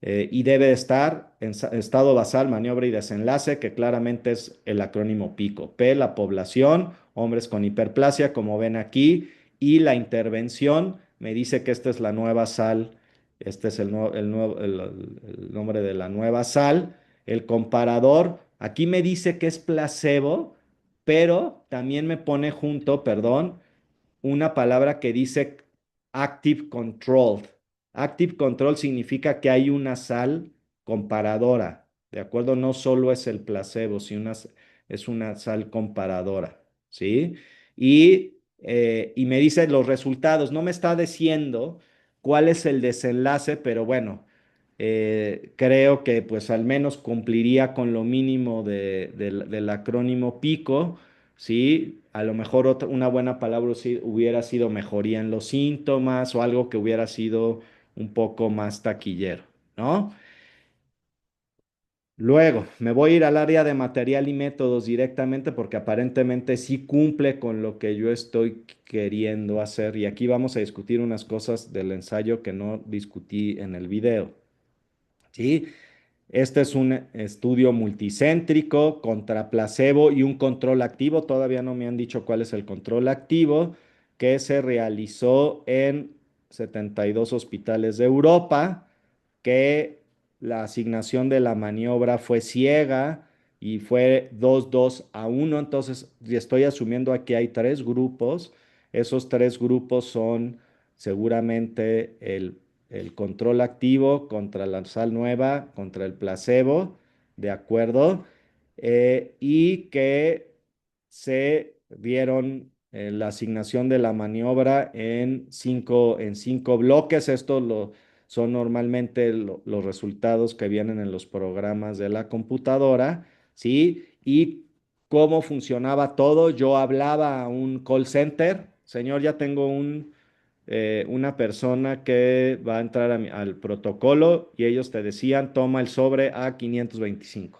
Y debe estar en estado basal, maniobra y desenlace, que claramente es el acrónimo PICO. P, la población, hombres con hiperplasia, como ven aquí, y la intervención me dice que esta es la nueva sal, este es el nombre de la nueva sal. El comparador, aquí me dice que es placebo, pero también me pone junto, perdón, una palabra que dice active control. Active control significa que hay una sal comparadora, ¿de acuerdo? No solo es el placebo, sino es una sal comparadora, ¿sí? Y me dice los resultados. No me está diciendo cuál es el desenlace, pero bueno, creo que pues al menos cumpliría con lo mínimo del acrónimo PICO. ¿Sí? A lo mejor una buena palabra hubiera sido mejoría en los síntomas o algo que hubiera sido un poco más taquillero, ¿no? Luego, me voy a ir al área de material y métodos directamente porque aparentemente sí cumple con lo que yo estoy queriendo hacer. Y aquí vamos a discutir unas cosas del ensayo que no discutí en el video, ¿sí? Este es un estudio multicéntrico contra placebo y un control activo. Todavía no me han dicho cuál es el control activo que se realizó en 72 hospitales de Europa, que la asignación de la maniobra fue ciega y fue 2-2-1. Entonces, estoy asumiendo aquí hay tres grupos. Esos tres grupos son seguramente el control activo contra la sal nueva, contra el placebo, ¿de acuerdo? Y que se dieron la asignación de la maniobra en cinco bloques. Son normalmente los resultados que vienen en los programas de la computadora, ¿sí? Y cómo funcionaba todo. Yo hablaba a un call center, señor, ya tengo una persona que va a entrar al protocolo y ellos te decían, toma el sobre A525.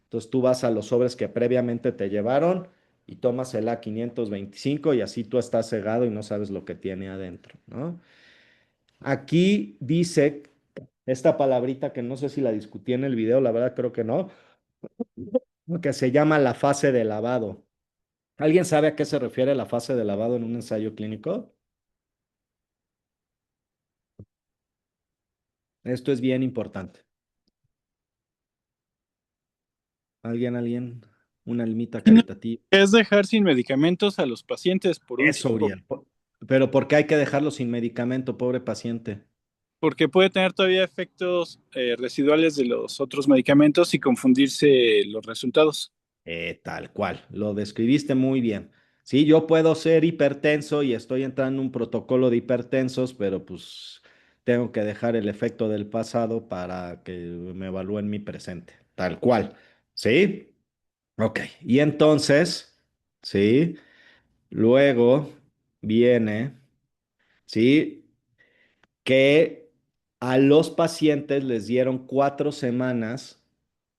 Entonces tú vas a los sobres que previamente te llevaron y tomas el A525 y así tú estás cegado y no sabes lo que tiene adentro, ¿no? Aquí dice esta palabrita que no sé si la discutí en el video, la verdad creo que no, que se llama la fase de lavado. ¿Alguien sabe a qué se refiere la fase de lavado en un ensayo clínico? Esto es bien importante. ¿Alguien? Una limita No, caritativa. es dejar sin medicamentos a los pacientes por un Eso, tiempo, Uriel. Pero ¿por qué hay que dejarlo sin medicamento, pobre paciente? porque puede tener todavía efectos residuales de los otros medicamentos y confundirse los resultados. Tal cual, lo describiste muy bien. Sí, yo puedo ser hipertenso y estoy entrando en un protocolo de hipertensos, pero pues tengo que dejar el efecto del pasado para que me evalúen mi presente, tal cual. ¿Sí? Ok. Y entonces, ¿sí? Luego viene, ¿sí? Que a los pacientes les dieron 4 semanas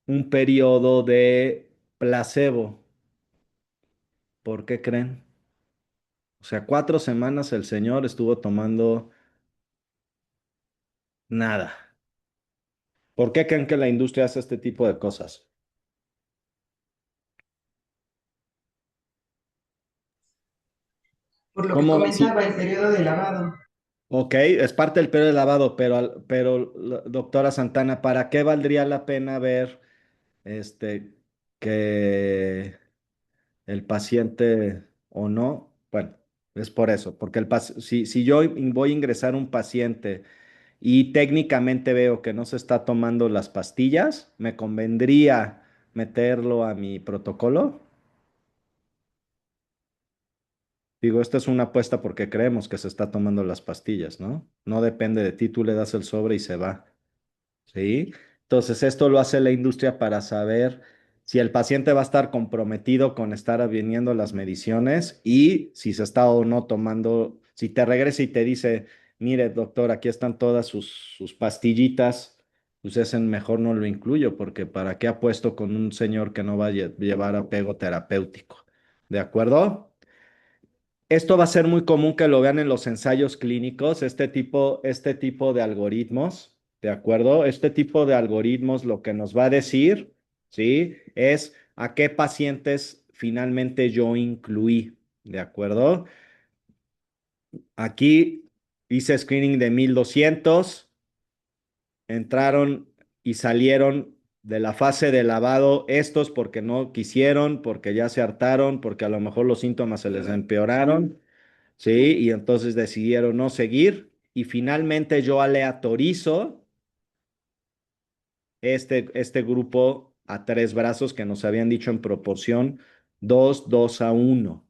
un periodo de placebo. ¿Por qué creen? O sea, 4 semanas el señor estuvo tomando nada. ¿Por qué creen que la industria hace este tipo de cosas? Por lo que ¿Cómo? comentaba, el periodo de lavado. Ok, es parte del periodo de lavado, pero doctora Santana, ¿para qué valdría la pena ver este que el paciente o no? Bueno, es por eso, porque si yo voy a ingresar un paciente y técnicamente veo que no se está tomando las pastillas, ¿me convendría meterlo a mi protocolo? Digo, esta es una apuesta porque creemos que se está tomando las pastillas, ¿no? No depende de ti, tú le das el sobre y se va. ¿Sí? Entonces, esto lo hace la industria para saber si el paciente va a estar comprometido con estar viniendo las mediciones y si se está o no tomando, si te regresa y te dice, mire, doctor, aquí están todas sus pastillitas, pues ese mejor no lo incluyo porque ¿para qué apuesto con un señor que no va a llevar apego terapéutico? ¿De acuerdo? Esto va a ser muy común que lo vean en los ensayos clínicos, este tipo de algoritmos, ¿de acuerdo? Este tipo de algoritmos lo que nos va a decir, ¿sí? Es a qué pacientes finalmente yo incluí, ¿de acuerdo? Aquí hice screening de 1200, entraron y salieron de la fase de lavado estos porque no quisieron, porque ya se hartaron, porque a lo mejor los síntomas se les empeoraron. ¿Sí? Y entonces decidieron no seguir y finalmente yo aleatorizo este grupo a 3 brazos que nos habían dicho en proporción 2, 2 a 1,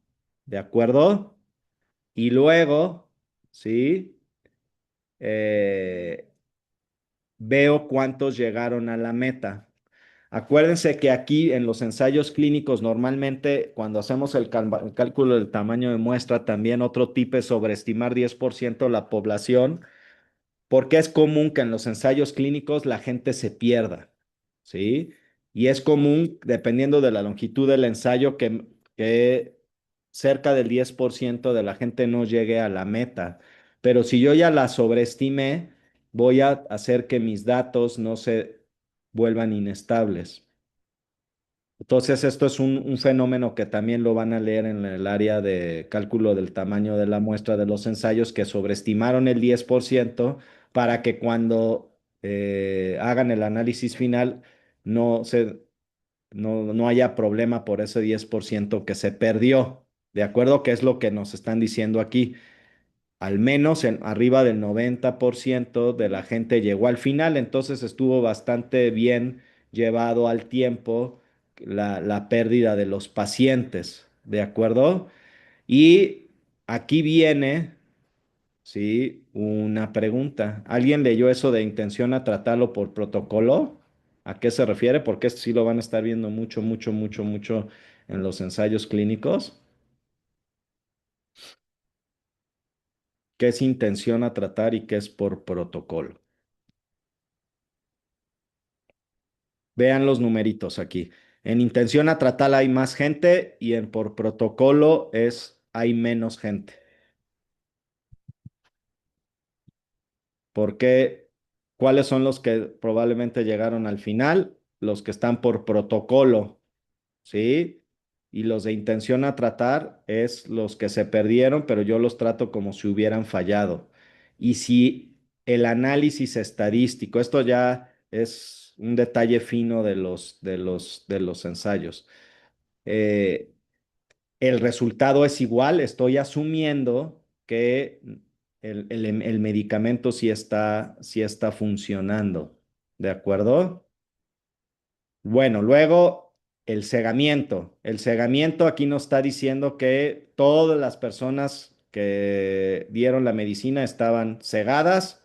¿de acuerdo? Y luego, ¿sí? Eh, Veo cuántos llegaron a la meta. Acuérdense que aquí en los ensayos clínicos, normalmente cuando hacemos el cálculo del tamaño de muestra, también otro tip es sobreestimar 10% la población, porque es común que en los ensayos clínicos la gente se pierda, ¿sí? Y es común, dependiendo de la longitud del ensayo, que cerca del 10% de la gente no llegue a la meta. Pero si yo ya la sobreestimé, voy a hacer que mis datos no se vuelvan inestables. Entonces, esto es un fenómeno que también lo van a leer en el área de cálculo del tamaño de la muestra de los ensayos, que sobreestimaron el 10% para que cuando hagan el análisis final no, no haya problema por ese 10% que se perdió. ¿De acuerdo? Que es lo que nos están diciendo aquí. Al menos arriba del 90% de la gente llegó al final, entonces estuvo bastante bien llevado al tiempo la pérdida de los pacientes, ¿de acuerdo? Y aquí viene, ¿sí? Una pregunta. ¿Alguien leyó eso de intención a tratarlo por protocolo? ¿A qué se refiere? Porque esto sí lo van a estar viendo mucho, mucho, mucho, mucho en los ensayos clínicos. ¿Qué es intención a tratar y qué es por protocolo? Vean los numeritos aquí. En intención a tratar hay más gente y en por protocolo hay menos gente. ¿Por qué? ¿Cuáles son los que probablemente llegaron al final? Los que están por protocolo, ¿sí? Y los de intención a tratar es los que se perdieron, pero yo los trato como si hubieran fallado. Y si el análisis estadístico, esto ya es un detalle fino de los ensayos. eh, el resultado es igual, estoy asumiendo que el medicamento sí está funcionando. ¿De acuerdo? Bueno, luego el cegamiento. El cegamiento aquí nos está diciendo que todas las personas que dieron la medicina estaban cegadas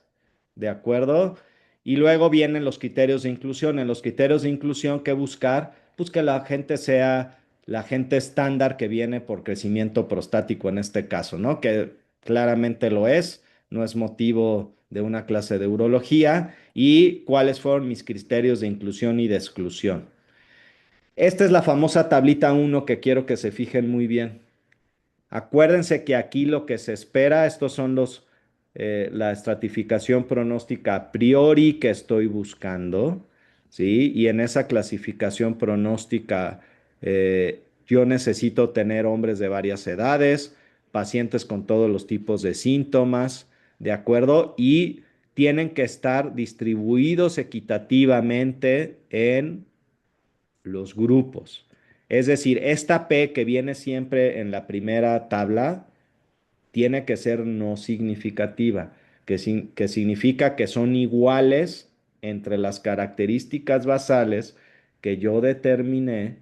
¿de acuerdo? Y luego vienen los criterios de inclusión. En los criterios de inclusión, ¿qué buscar? Pues que la gente sea la gente estándar que viene por crecimiento prostático en este caso, ¿no? Que claramente lo es, no es motivo de una clase de urología. ¿Y cuáles fueron mis criterios de inclusión y de exclusión? Esta es la famosa tablita 1 que quiero que se fijen muy bien. Acuérdense que aquí lo que se espera, estos son la estratificación pronóstica a priori que estoy buscando, ¿sí? Y en esa clasificación pronóstica yo necesito tener hombres de varias edades, pacientes con todos los tipos de síntomas, ¿de acuerdo? Y tienen que estar distribuidos equitativamente en los grupos. Es decir, esta P que viene siempre en la primera tabla tiene que ser no significativa, que significa que son iguales entre las características basales que yo determiné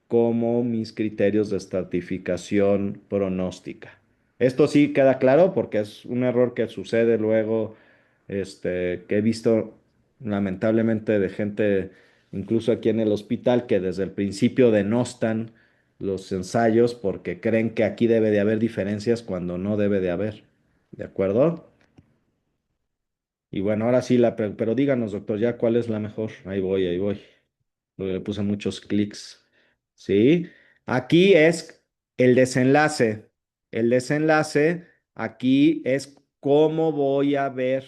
como mis criterios de estratificación pronóstica. Esto sí queda claro porque es un error que sucede luego, que he visto lamentablemente de gente, incluso aquí en el hospital, que desde el principio denostan los ensayos porque creen que aquí debe de haber diferencias cuando no debe de haber. ¿De acuerdo? Y bueno, ahora sí, pero díganos, doctor, ya cuál es la mejor. Ahí voy, ahí voy. Le puse muchos clics. ¿Sí? Aquí es el desenlace. El desenlace aquí es cómo voy a ver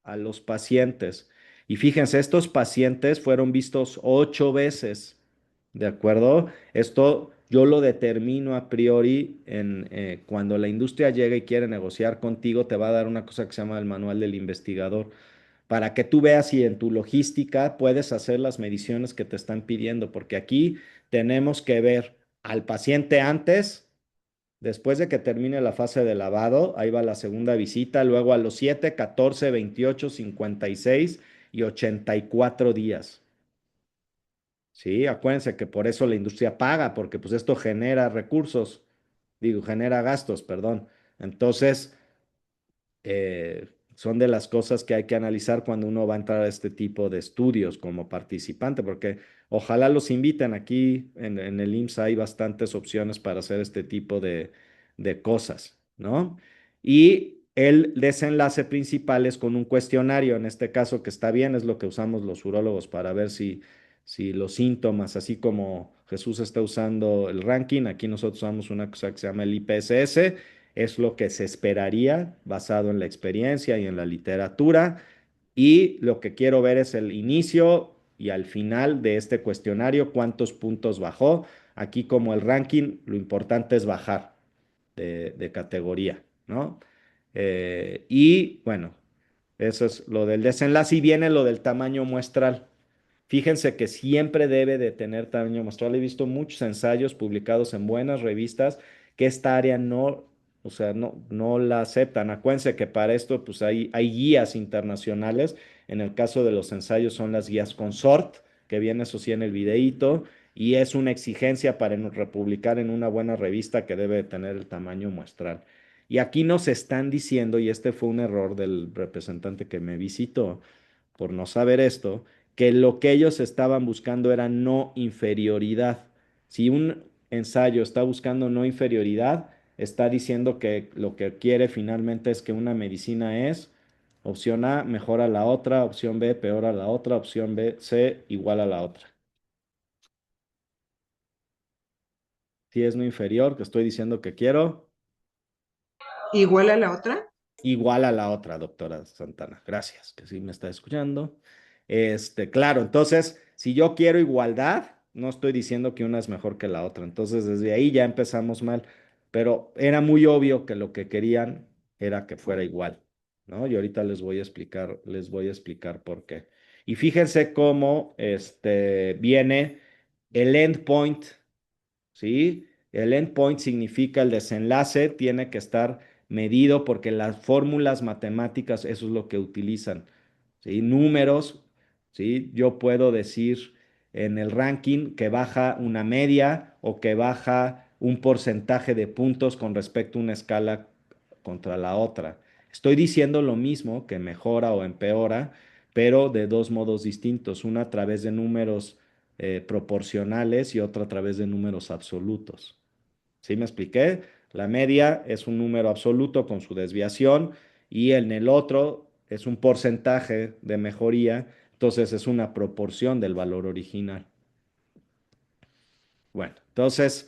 a los pacientes. Y fíjense, estos pacientes fueron vistos 8 veces. ¿De acuerdo? Esto yo lo determino a priori cuando la industria llega y quiere negociar contigo, te va a dar una cosa que se llama el manual del investigador para que tú veas si en tu logística puedes hacer las mediciones que te están pidiendo, porque aquí tenemos que ver al paciente antes, después de que termine la fase de lavado, ahí va la segunda visita, luego a los 7, 14, 28, 56 y 84 días. Sí, acuérdense que por eso la industria paga, porque pues esto genera recursos, digo, genera gastos, perdón. Entonces, son de las cosas que hay que analizar cuando uno va a entrar a este tipo de estudios como participante, porque ojalá los inviten. Aquí en el IMSS hay bastantes opciones para hacer este tipo de cosas, ¿no? Y el desenlace principal es con un cuestionario, en este caso que está bien, es lo que usamos los urólogos para ver si los síntomas, así como Jesús está usando el ranking, aquí nosotros usamos una cosa que se llama el IPSS, es lo que se esperaría basado en la experiencia y en la literatura. Y lo que quiero ver es el inicio y al final de este cuestionario, cuántos puntos bajó. Aquí como el ranking, lo importante es bajar de categoría, ¿no? Y bueno, eso es lo del desenlace y viene lo del tamaño muestral. Fíjense que siempre debe de tener tamaño muestral. He visto muchos ensayos publicados en buenas revistas que esta área no, o sea, no la aceptan. Acuérdense que para esto pues hay guías internacionales. En el caso de los ensayos son las guías Consort, que viene eso sí en el videíto, y es una exigencia para republicar en una buena revista que debe tener el tamaño muestral. Y aquí nos están diciendo, y este fue un error del representante que me visitó por no saber esto, que lo que ellos estaban buscando era no inferioridad. Si un ensayo está buscando no inferioridad, está diciendo que lo que quiere finalmente es que una medicina es opción A mejor a la otra, opción B peor a la otra, opción B, C igual a la otra. Si es no inferior, que estoy diciendo que quiero, ¿Igual a la otra? igual a la otra, doctora Santana. Gracias, que sí me está escuchando. Claro, entonces, si yo quiero igualdad, no estoy diciendo que una es mejor que la otra. Entonces, desde ahí ya empezamos mal, pero era muy obvio que lo que querían era que fuera igual, ¿no? Y ahorita les voy a explicar por qué. Y fíjense cómo viene el endpoint. ¿Sí? El endpoint significa el desenlace, tiene que estar medido porque las fórmulas matemáticas, eso es lo que utilizan, ¿sí? Números, ¿sí? Yo puedo decir en el ranking que baja una media o que baja un porcentaje de puntos con respecto a una escala contra la otra. Estoy diciendo lo mismo, que mejora o empeora, pero de dos modos distintos, una a través de números proporcionales y otra a través de números absolutos. ¿Sí me expliqué? La media es un número absoluto con su desviación y en el otro es un porcentaje de mejoría, entonces es una proporción del valor original. Bueno, entonces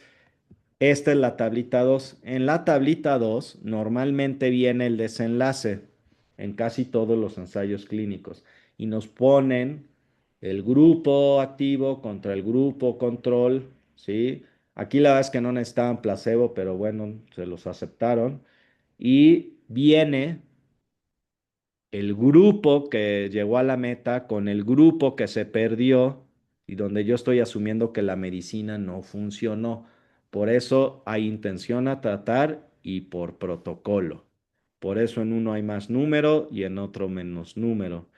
esta es la tablita 2. En la tablita 2 normalmente viene el desenlace en casi todos los ensayos clínicos y nos ponen el grupo activo contra el grupo control, ¿sí? Aquí la verdad es que no necesitaban placebo, pero bueno, se los aceptaron. Y viene el grupo que llegó a la meta con el grupo que se perdió y donde yo estoy asumiendo que la medicina no funcionó. Por eso hay intención a tratar y por protocolo. Por eso en uno hay más número y en otro menos número.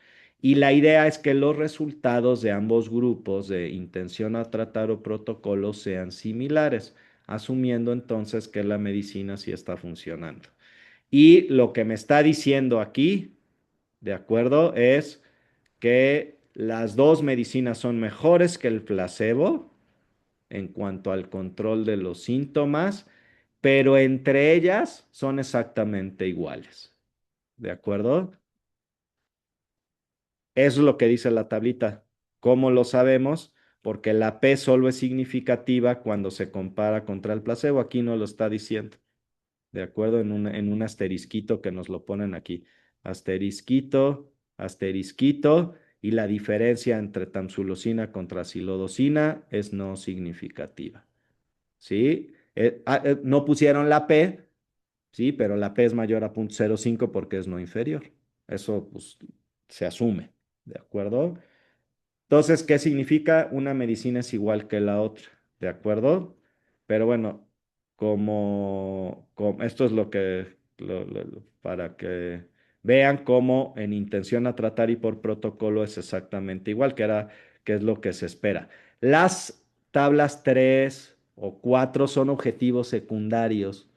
Y la idea es que los resultados de ambos grupos de intención a tratar o protocolo sean similares, asumiendo entonces que la medicina sí está funcionando. Y lo que me está diciendo aquí, ¿de acuerdo? Es que las dos medicinas son mejores que el placebo en cuanto al control de los síntomas, pero entre ellas son exactamente iguales. ¿De acuerdo? Eso es lo que dice la tablita. ¿Cómo lo sabemos? Porque la P solo es significativa cuando se compara contra el placebo. Aquí no lo está diciendo. ¿De acuerdo? En un asterisquito que nos lo ponen aquí. Asterisquito, asterisquito, y la diferencia entre tamsulosina contra silodosina es no significativa. ¿Sí? No pusieron la P, sí, pero la P es mayor a 0.05 porque es no inferior. Eso pues se asume. ¿De acuerdo? Entonces, ¿qué significa? Una medicina es igual que la otra, ¿de acuerdo? Pero bueno, esto es lo que, para que vean cómo en intención a tratar y por protocolo es exactamente igual, que es lo que se espera. Las tablas 3 o 4 son objetivos secundarios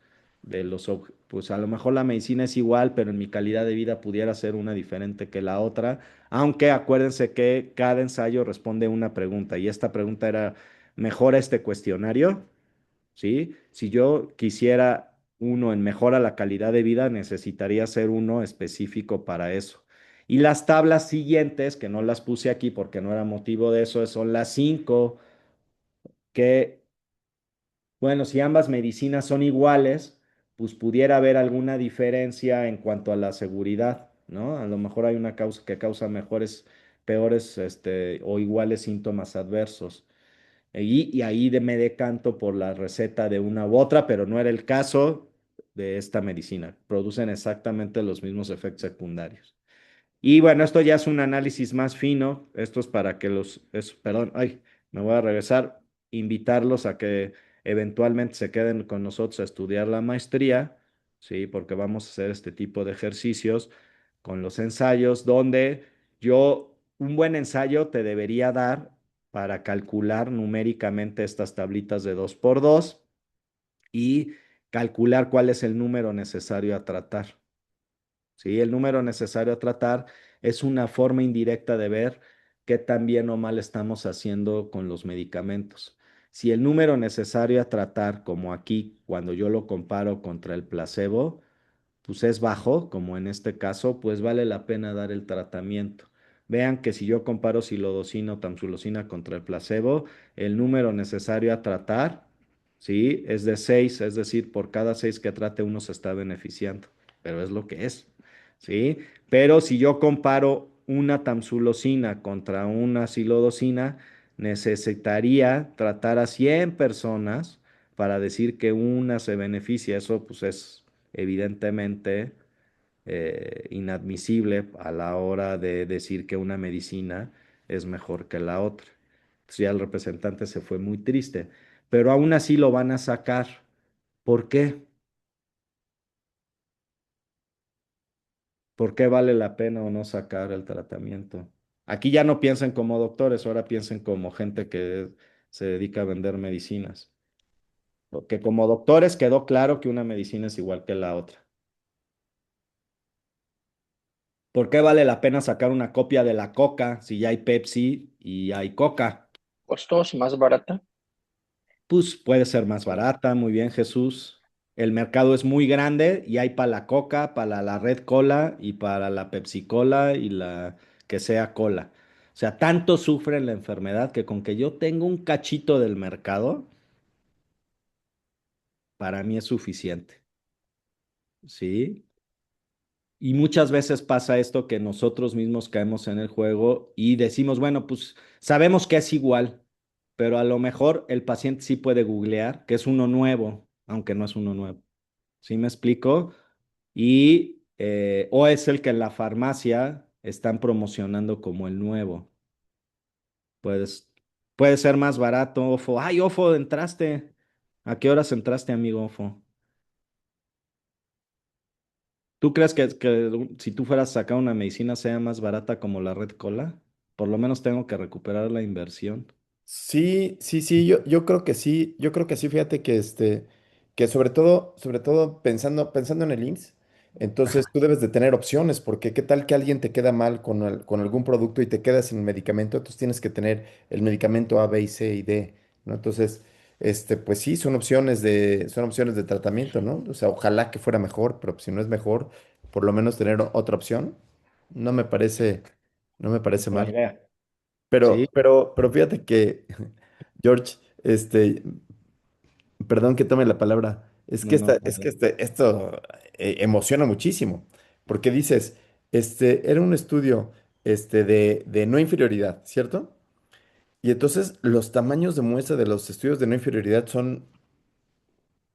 pues a lo mejor la medicina es igual, pero en mi calidad de vida pudiera ser una diferente que la otra. Aunque acuérdense que cada ensayo responde a una pregunta y esta pregunta era, ¿mejora este cuestionario? ¿Sí? Si yo quisiera uno en mejora la calidad de vida, necesitaría hacer uno específico para eso. Y las tablas siguientes, que no las puse aquí porque no era motivo de eso, son las 5 que bueno, si ambas medicinas son iguales, pues pudiera haber alguna diferencia en cuanto a la seguridad, ¿no? A lo mejor hay una causa que causa mejores, peores, o iguales síntomas adversos. Y ahí me decanto por la receta de una u otra, pero no era el caso de esta medicina. Producen exactamente los mismos efectos secundarios. Y bueno, esto ya es un análisis más fino. Esto es para que perdón, ay, me voy a regresar, invitarlos a que eventualmente se queden con nosotros a estudiar la maestría, ¿sí? Porque vamos a hacer este tipo de ejercicios con los ensayos, donde un buen ensayo te debería dar para calcular numéricamente estas tablitas de 2 por 2 y calcular cuál es el número necesario a tratar. ¿Sí? El número necesario a tratar es una forma indirecta de ver qué tan bien o mal estamos haciendo con los medicamentos. Si el número necesario a tratar, como aquí, cuando yo lo comparo contra el placebo, pues es bajo, como en este caso, pues vale la pena dar el tratamiento. Vean que si yo comparo silodosina o tamsulosina contra el placebo, el número necesario a tratar, ¿sí? Es de 6, es decir, por cada 6 que trate uno se está beneficiando, pero es lo que es, ¿sí? Pero si yo comparo una tamsulosina contra una silodosina, necesitaría tratar a 100 personas para decir que una se beneficia. Eso pues es evidentemente inadmisible a la hora de decir que una medicina es mejor que la otra. Entonces ya el representante se fue muy triste, pero aún así lo van a sacar. ¿Por qué? ¿Por qué vale la pena o no sacar el tratamiento? Aquí ya no piensen como doctores, ahora piensen como gente que se dedica a vender medicinas. Porque como doctores quedó claro que una medicina es igual que la otra. ¿Por qué vale la pena sacar una copia de la Coca si ya hay Pepsi y hay Coca? Costos, más barata. Pues puede ser más barata, muy bien, Jesús. El mercado es muy grande y hay para la Coca, para la Red Cola y para la Pepsi Cola y la que sea cola. O sea, tanto sufren la enfermedad que con que yo tenga un cachito del mercado, para mí es suficiente. ¿Sí? Y muchas veces pasa esto que nosotros mismos caemos en el juego y decimos, bueno, pues sabemos que es igual, pero a lo mejor el paciente sí puede googlear que es uno nuevo, aunque no es uno nuevo. ¿Sí me explico? Y, o es el que en la farmacia están promocionando como el nuevo. Puedes, puede ser más barato, Ofo. Ay, Ofo, entraste. ¿A qué horas entraste, amigo Ofo? ¿Tú crees que si tú fueras a sacar una medicina sea más barata como la Red Cola? Por lo menos tengo que recuperar la inversión. Sí, sí, sí, yo creo que sí, yo creo que sí, fíjate que que sobre todo pensando en el IMSS, entonces tú debes de tener opciones, porque qué tal que alguien te queda mal con algún producto y te quedas sin medicamento, entonces tienes que tener el medicamento A, B, y C y D, ¿no? Entonces, pues sí, son opciones de tratamiento, ¿no? O sea, ojalá que fuera mejor, pero si no es mejor, por lo menos tener otra opción, no me parece, no me parece La mal. idea. Sí, Pero fíjate que, George, perdón que tome la palabra, no, no. esto emociona muchísimo, porque dices, era un estudio, de no inferioridad, ¿cierto? Y entonces los tamaños de muestra de los estudios de no inferioridad son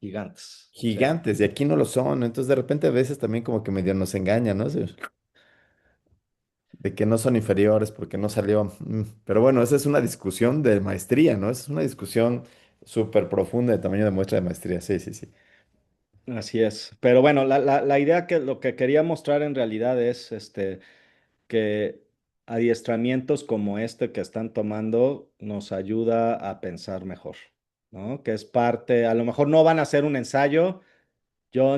Gigantes. Sí. gigantes y aquí no lo son, entonces de repente a veces también como que medio nos engañan, ¿no? De que no son inferiores porque no salió. Pero bueno, esa es una discusión de maestría, ¿no? Esa es una discusión súper profunda de tamaño de muestra de maestría. Sí, sí, sí. Así es. Pero bueno, la idea que lo que quería mostrar en realidad es que adiestramientos como este que están tomando nos ayuda a pensar mejor, ¿no? Que es parte, a lo mejor no van a hacer un ensayo. Yo,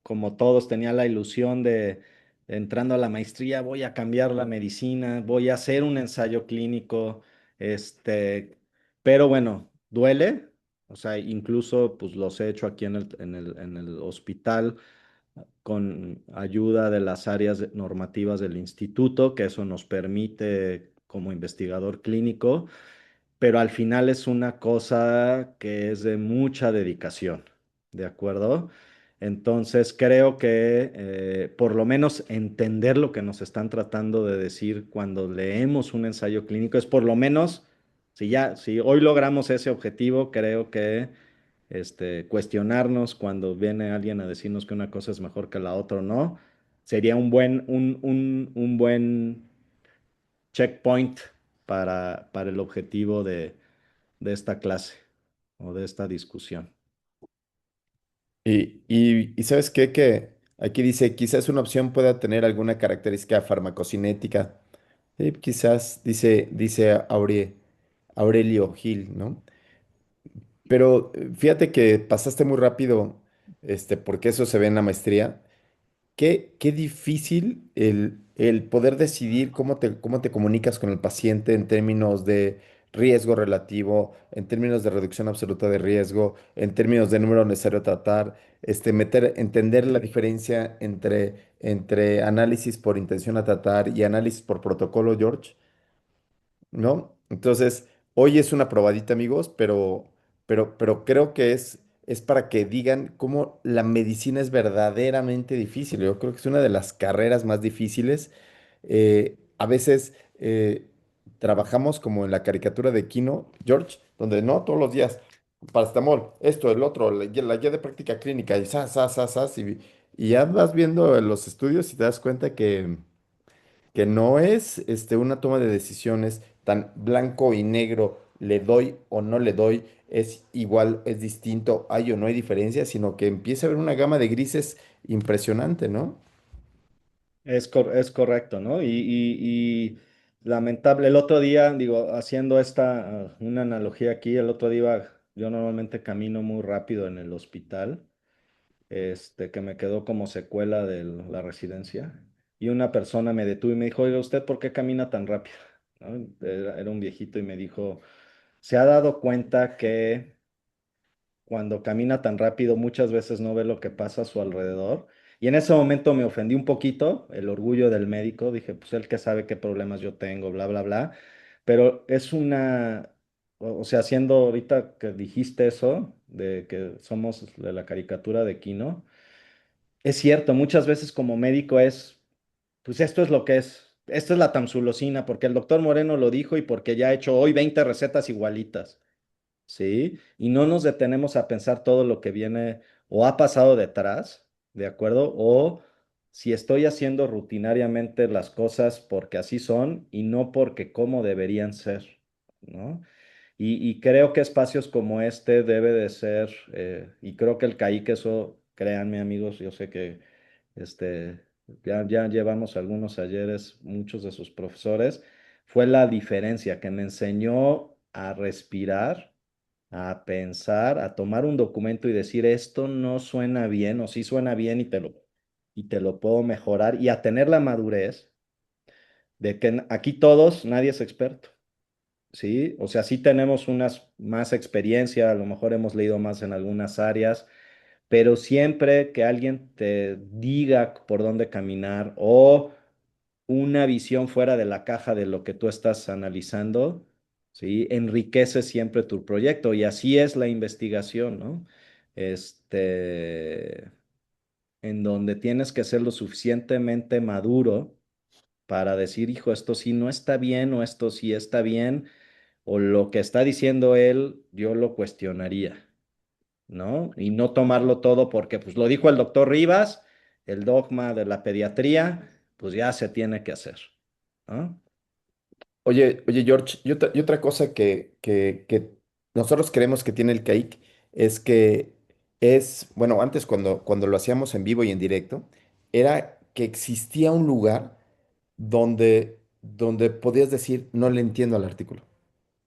como todos, tenía la ilusión de, entrando a la maestría, voy a cambiar la medicina, voy a hacer un ensayo clínico, este, pero bueno, duele, o sea, incluso pues los he hecho aquí en el hospital con ayuda de las áreas normativas del instituto, que eso nos permite como investigador clínico, pero al final es una cosa que es de mucha dedicación, ¿de acuerdo? Entonces creo que por lo menos entender lo que nos están tratando de decir cuando leemos un ensayo clínico es por lo menos, si hoy logramos ese objetivo, creo que cuestionarnos cuando viene alguien a decirnos que una cosa es mejor que la otra o no, sería un buen checkpoint para el objetivo de esta clase o de esta discusión. Y ¿sabes qué? Que aquí dice, quizás una opción pueda tener alguna característica farmacocinética. Sí, quizás, dice Aurelio Gil, ¿no? Pero fíjate que pasaste muy rápido, porque eso se ve en la maestría. Qué difícil el poder decidir cómo te comunicas con el paciente en términos de riesgo relativo, en términos de reducción absoluta de riesgo, en términos de número necesario a tratar, entender la diferencia entre análisis por intención a tratar y análisis por protocolo, George. ¿No? Entonces, hoy es una probadita, amigos, pero creo que es para que digan cómo la medicina es verdaderamente difícil. Yo creo que es una de las carreras más difíciles. A veces trabajamos como en la caricatura de Kino, George, donde no, todos los días, paracetamol, esto, el otro, la guía de práctica clínica, y y ya vas viendo los estudios y te das cuenta que no es una toma de decisiones tan blanco y negro, le doy o no le doy, es igual, es distinto, hay o no hay diferencia, sino que empieza a haber una gama de grises impresionante, ¿no? Es correcto, ¿no? Y lamentable, el otro día, digo, haciendo una analogía aquí, el otro día yo normalmente camino muy rápido en el hospital, que me quedó como secuela de la residencia. y una persona me detuvo y me dijo, oiga, ¿usted por qué camina tan rápido? ¿No? Era un viejito y me dijo, ¿se ha dado cuenta que cuando camina tan rápido muchas veces no ve lo que pasa a su alrededor? Y en ese momento me ofendí un poquito, el orgullo del médico, dije, pues él que sabe qué problemas yo tengo, bla, bla, bla, pero es una, o sea, haciendo ahorita que dijiste eso, de que somos de la caricatura de Kino, es cierto, muchas veces como médico es, pues esto es lo que es, esto es la tamsulosina, porque el doctor Moreno lo dijo y porque ya ha hecho hoy 20 recetas igualitas. ¿Sí? Y no nos detenemos a pensar todo lo que viene o ha pasado detrás, ¿de acuerdo? O si estoy haciendo rutinariamente las cosas porque así son y no porque cómo deberían ser, ¿no? Y creo que espacios como este debe de ser, y creo que el CAIC, eso, créanme amigos, yo sé que ya llevamos algunos ayeres, muchos de sus profesores, fue la diferencia que me enseñó a respirar, a pensar, a tomar un documento y decir esto no suena bien o sí suena bien y te lo puedo mejorar y a tener la madurez de que aquí todos, nadie es experto, ¿sí? O sea, sí tenemos unas más experiencia, a lo mejor hemos leído más en algunas áreas, pero siempre que alguien te diga por dónde caminar o una visión fuera de la caja de lo que tú estás analizando, ¿sí? Enriquece siempre tu proyecto y así es la investigación, ¿no? En donde tienes que ser lo suficientemente maduro para decir, hijo, esto sí no está bien o esto sí está bien o lo que está diciendo él, yo lo cuestionaría, ¿no? Y no tomarlo todo porque, pues lo dijo el doctor Rivas, el dogma de la pediatría, pues ya se tiene que hacer, ¿no? Oye, George, y otra cosa que nosotros creemos que tiene el CAIC es que bueno, antes cuando lo hacíamos en vivo y en directo, era que existía un lugar donde podías decir, no le entiendo al artículo.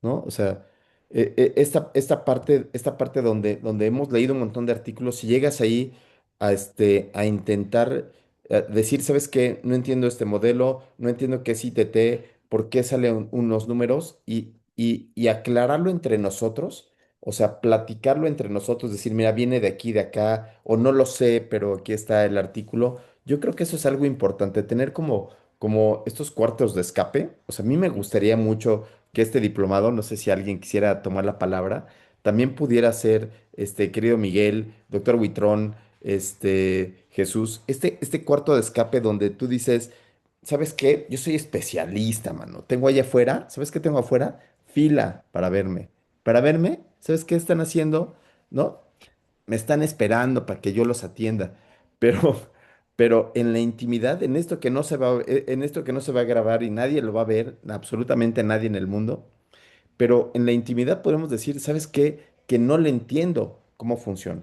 ¿No? O sea, esta parte donde hemos leído un montón de artículos, si llegas ahí a intentar decir, ¿sabes qué? No entiendo este modelo, no entiendo qué es ITT, por qué salen unos números y aclararlo entre nosotros, o sea, platicarlo entre nosotros, decir, mira, viene de aquí, de acá, o no lo sé, pero aquí está el artículo. Yo creo que eso es algo importante, tener como estos cuartos de escape. O sea, a mí me gustaría mucho que este diplomado, no sé si alguien quisiera tomar la palabra, también pudiera ser, querido Miguel, doctor Huitrón, Jesús, este cuarto de escape donde tú dices, ¿sabes qué? Yo soy especialista, mano. Tengo allá afuera, ¿sabes qué tengo afuera? Fila para verme. Para verme, ¿sabes qué están haciendo? ¿No? Me están esperando para que yo los atienda. Pero, pero en la intimidad, en esto que no se va a grabar y nadie lo va a ver, absolutamente nadie en el mundo, pero en la intimidad podemos decir, ¿sabes qué? Que no le entiendo cómo funciona,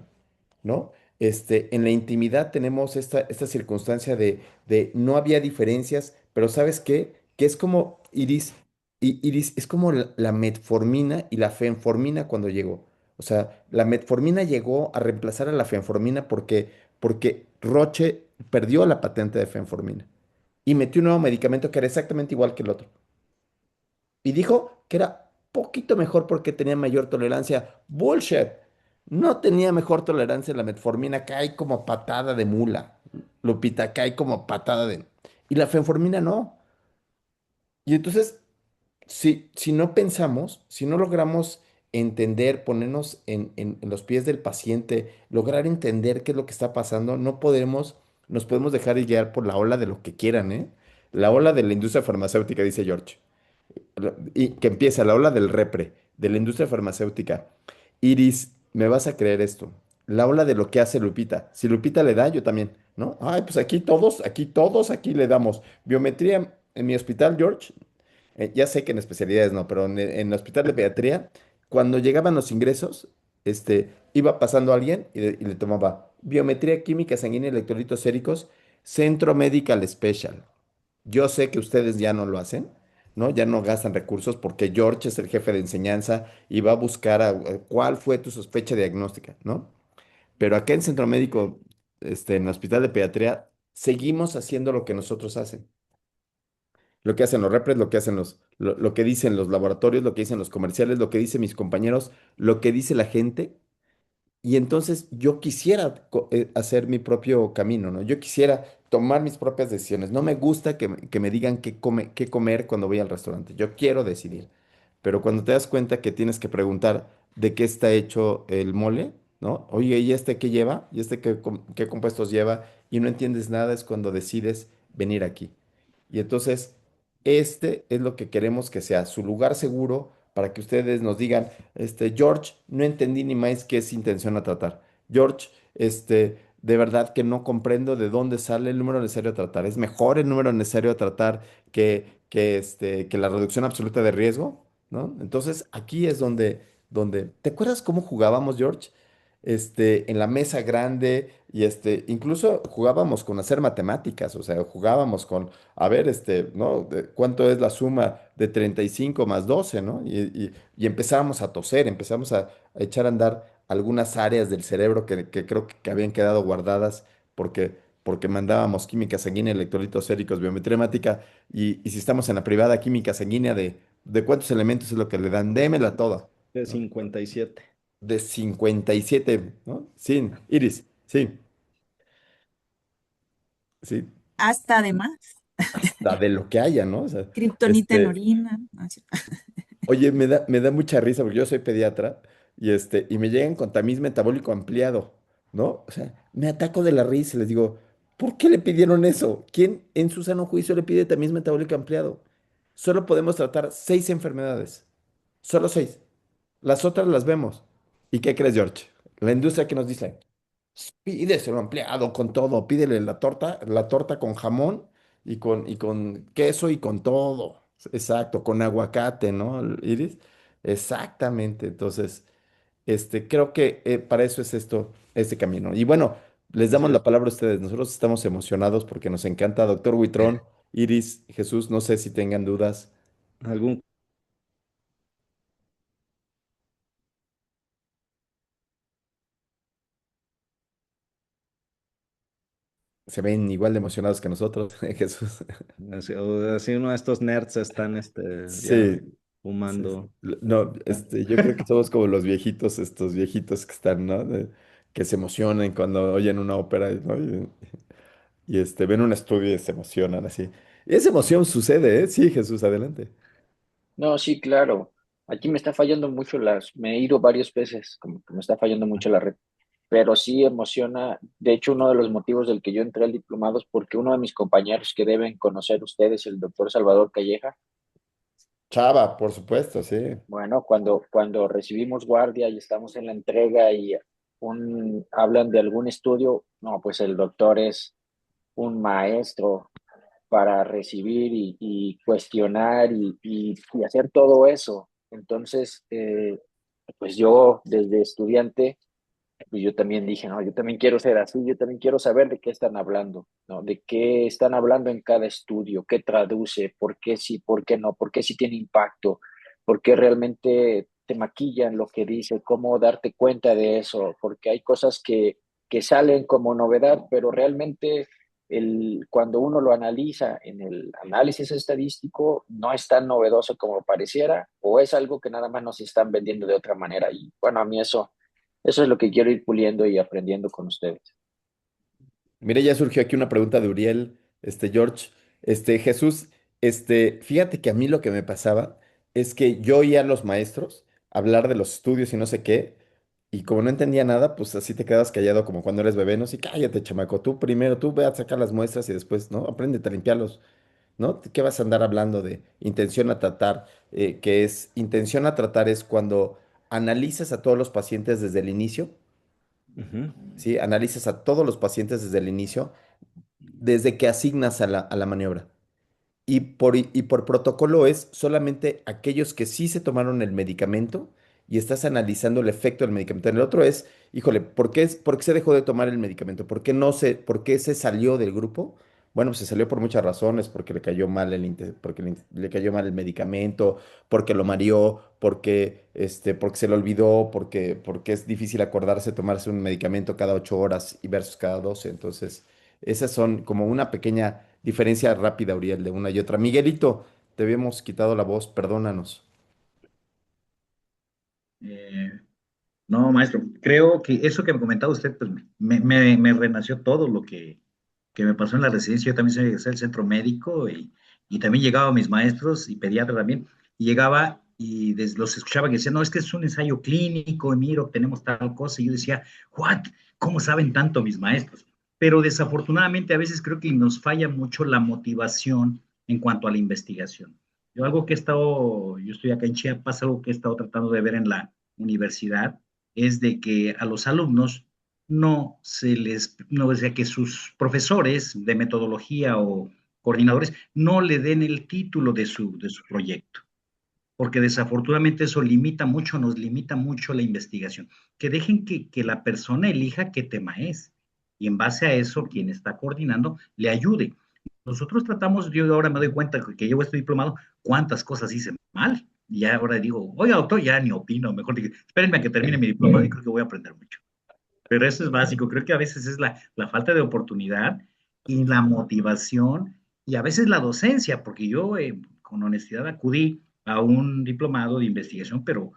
¿no? En la intimidad tenemos esta circunstancia de no había diferencias, pero ¿sabes qué? Que es como Iris, es como la metformina y la fenformina cuando llegó. O sea, la metformina llegó a reemplazar a la fenformina porque Roche perdió la patente de fenformina y metió un nuevo medicamento que era exactamente igual que el otro. Y dijo que era poquito mejor porque tenía mayor tolerancia. Bullshit. No tenía mejor tolerancia la metformina, cae como patada de mula. Lupita, cae como patada de... Y la fenformina no. Y entonces, si no pensamos, si no logramos entender, ponernos en los pies del paciente, lograr entender qué es lo que está pasando, nos podemos dejar guiar por la ola de lo que quieran, ¿eh? La ola de la industria farmacéutica, dice George. Y que empieza la ola del repre, de la industria farmacéutica. Iris, me vas a creer esto. La ola de lo que hace Lupita. Si Lupita le da, yo también, ¿no? Ay, pues aquí le damos. Biometría en mi hospital, George. Ya sé que en especialidades no, pero en el hospital de pediatría, cuando llegaban los ingresos, iba pasando alguien y le tomaba biometría química sanguínea, electrolitos séricos, Centro Medical Special. Yo sé que ustedes ya no lo hacen, ¿no? Ya no gastan recursos porque George es el jefe de enseñanza y va a buscar cuál fue tu sospecha diagnóstica, ¿no? Pero acá en Centro Médico, en el Hospital de Pediatría, seguimos haciendo lo que nosotros hacen. Lo que hacen los repres, lo que hacen lo que dicen los laboratorios, lo que dicen los comerciales, lo que dicen mis compañeros, lo que dice la gente. Y entonces yo quisiera hacer mi propio camino, ¿no? Yo quisiera tomar mis propias decisiones. No me gusta que me digan qué comer cuando voy al restaurante. Yo quiero decidir. Pero cuando te das cuenta que tienes que preguntar de qué está hecho el mole, ¿no? Oye, ¿y este qué lleva? ¿Y este qué compuestos lleva? Y no entiendes nada, es cuando decides venir aquí. Y entonces, este es lo que queremos que sea su lugar seguro para que ustedes nos digan, George, no entendí ni más qué es intención a tratar. George, de verdad que no comprendo de dónde sale el número necesario a tratar. ¿Es mejor el número necesario a tratar que la reducción absoluta de riesgo? ¿No? Entonces, aquí es donde, ¿te acuerdas cómo jugábamos, George? En la mesa grande y incluso jugábamos con hacer matemáticas, o sea, jugábamos con a ver, ¿no? ¿Cuánto es la suma de 35 más 12, ¿no? Y empezábamos a toser, empezamos a echar a andar algunas áreas del cerebro que creo que habían quedado guardadas porque mandábamos química sanguínea, electrolitos séricos, biometría hemática, y si estamos en la privada, química sanguínea de cuántos elementos es lo que le dan, démela toda, De ¿no? 57. De 57, ¿no? Sí, Iris, sí, sí, Hasta además, hasta de lo que haya, ¿no? O sea, kriptonita en este, orina. No, es cierto. Oye, me da mucha risa porque yo soy pediatra y me llegan con tamiz metabólico ampliado, ¿no? O sea, me ataco de la risa y les digo, ¿por qué le pidieron eso? ¿Quién en su sano juicio le pide tamiz metabólico ampliado? Solo podemos tratar 6 enfermedades, solo 6. Las otras las vemos. ¿Y qué crees, George? La industria que nos dice, pídeselo ampliado con todo, pídele la torta con jamón y con queso y con todo. Exacto, con aguacate, ¿no, Iris? Exactamente. Entonces, creo que para eso es este camino. Y bueno, les Así damos es. la palabra a ustedes. Nosotros estamos emocionados porque nos encanta, doctor Huitrón, Iris, Jesús, no sé si tengan dudas. ¿Algún Se ven igual de emocionados que nosotros, Jesús. así uno de estos nerds están ya Sí, sí, sí. fumando? No, Ah, yo creo que somos como los viejitos, estos viejitos que están, ¿no? Que se emocionan cuando oyen una ópera, ¿no? Y ven un estudio y se emocionan así. Y esa emoción sucede, ¿eh? Sí, Jesús, adelante. No, sí, claro. Aquí me está fallando mucho me he ido varias veces, como que me está fallando mucho la red, pero sí emociona. De hecho, uno de los motivos del que yo entré al diplomado es porque uno de mis compañeros que deben conocer ustedes, el doctor Salvador Calleja, Chava, por supuesto, sí. bueno, cuando recibimos guardia y estamos en la entrega y hablan de algún estudio, no, pues el doctor es un maestro para recibir y cuestionar y hacer todo eso. Entonces, pues yo desde estudiante, pues yo también dije, no, yo también quiero ser así, yo también quiero saber de qué están hablando, ¿no? De qué están hablando en cada estudio, qué traduce, por qué sí, por qué no, por qué sí tiene impacto, por qué realmente te maquillan lo que dice, cómo darte cuenta de eso, porque hay cosas que salen como novedad, pero realmente cuando uno lo analiza en el análisis estadístico, no es tan novedoso como pareciera, o es algo que nada más nos están vendiendo de otra manera. Y bueno, a mí eso es lo que quiero ir puliendo y aprendiendo con ustedes. Mire, ya surgió aquí una pregunta de Uriel, George, Jesús, fíjate que a mí lo que me pasaba es que yo oía a los maestros hablar de los estudios y no sé qué, y como no entendía nada, pues así te quedas callado como cuando eres bebé, ¿no? Sí, cállate, chamaco, tú primero, tú ve a sacar las muestras y después, ¿no? Apréndete a limpiarlos, ¿no? ¿Qué vas a andar hablando de intención a tratar? Que es, intención a tratar es cuando analizas a todos los pacientes desde el inicio, ujú. ¿sí? Analizas a todos los pacientes desde el inicio desde que asignas a la maniobra. Y por protocolo es solamente aquellos que sí se tomaron el medicamento y estás analizando el efecto del medicamento. En el otro es, híjole, ¿por qué se dejó de tomar el medicamento? ¿Por qué se salió del grupo? Bueno, pues se salió por muchas razones, porque le cayó mal le cayó mal el medicamento, porque lo mareó, porque se le olvidó, porque es difícil acordarse tomarse un medicamento cada 8 horas y versus cada 12. Entonces, Esas son como una pequeña diferencia rápida, Uriel, de una y otra. Miguelito, te habíamos quitado la voz, perdónanos. Eh, no, maestro, creo que eso que me comentaba usted, pues me renació todo lo que me pasó en la residencia. Yo también soy del centro médico y también llegaba a mis maestros y pediatra también, y llegaba y los escuchaba que decían, no, es que es un ensayo clínico, y mira, obtenemos tal cosa, y yo decía, ¿what? ¿Cómo saben tanto mis maestros? Pero desafortunadamente a veces creo que nos falla mucho la motivación en cuanto a la investigación. Yo estoy acá en Chiapas, algo que he estado tratando de ver en la universidad, es de que a los alumnos no, o sea, que sus profesores de metodología o coordinadores no le den el título de su proyecto, porque desafortunadamente eso limita mucho, nos limita mucho la investigación. Que dejen que la persona elija qué tema es y en base a eso, quien está coordinando le ayude. Nosotros tratamos, yo ahora me doy cuenta que llevo este diplomado, cuántas cosas hice mal. Y ya ahora digo, oiga, doctor, ya ni opino, mejor digo, espérenme a que termine mi diplomado y creo que voy a aprender mucho. Pero eso es básico, creo que a veces es la falta de oportunidad y la motivación y a veces la docencia, porque yo con honestidad acudí a un diplomado de investigación, pero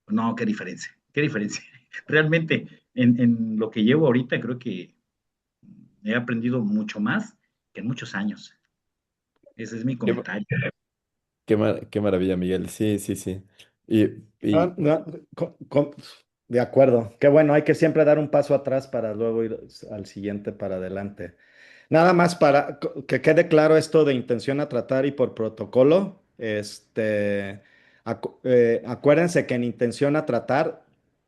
no, qué diferencia, qué diferencia. Realmente en lo que llevo ahorita creo que he aprendido mucho más que en muchos años. Ese es mi Qué, ma- comentario. qué maravilla, Miguel. Sí, sí, sí. Y, Ah, y no, de acuerdo. Qué bueno, hay que siempre dar un paso atrás para luego ir al siguiente para adelante. Nada más para que quede claro esto de intención a tratar y por protocolo. Acuérdense que en intención a tratar,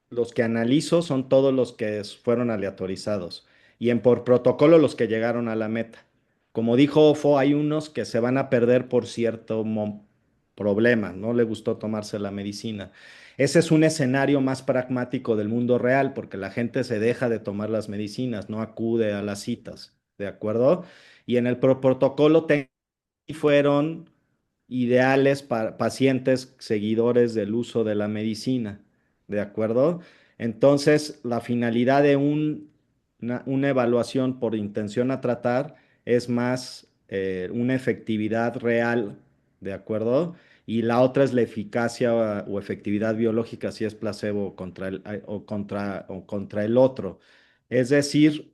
los que analizo son todos los que fueron aleatorizados y en por protocolo los que llegaron a la meta. Como dijo Ofo, hay unos que se van a perder por cierto problema, no le gustó tomarse la medicina. Ese es un escenario más pragmático del mundo real porque la gente se deja de tomar las medicinas, no acude a las citas. ¿De acuerdo? Y en el protocolo fueron ideales para pacientes seguidores del uso de la medicina. ¿De acuerdo? Entonces, la finalidad de una evaluación por intención a tratar es más una efectividad real. ¿De acuerdo? Y la otra es la eficacia o efectividad biológica si es placebo contra contra el otro. Es decir,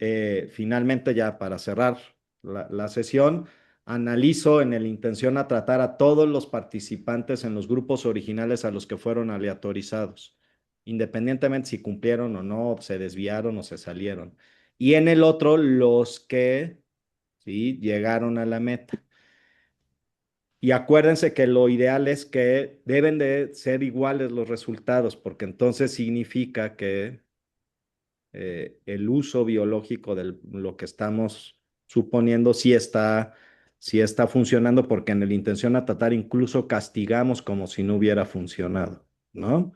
finalmente ya para cerrar la sesión, analizo en el intención a tratar a todos los participantes en los grupos originales a los que fueron aleatorizados, independientemente si cumplieron o no, se desviaron o se salieron. Y en el otro, los que sí llegaron a la meta. Y acuérdense que lo ideal es que deben de ser iguales los resultados, porque entonces significa que el uso biológico de lo que estamos suponiendo sí está funcionando, porque en el intención a tratar incluso castigamos como si no hubiera funcionado, ¿no?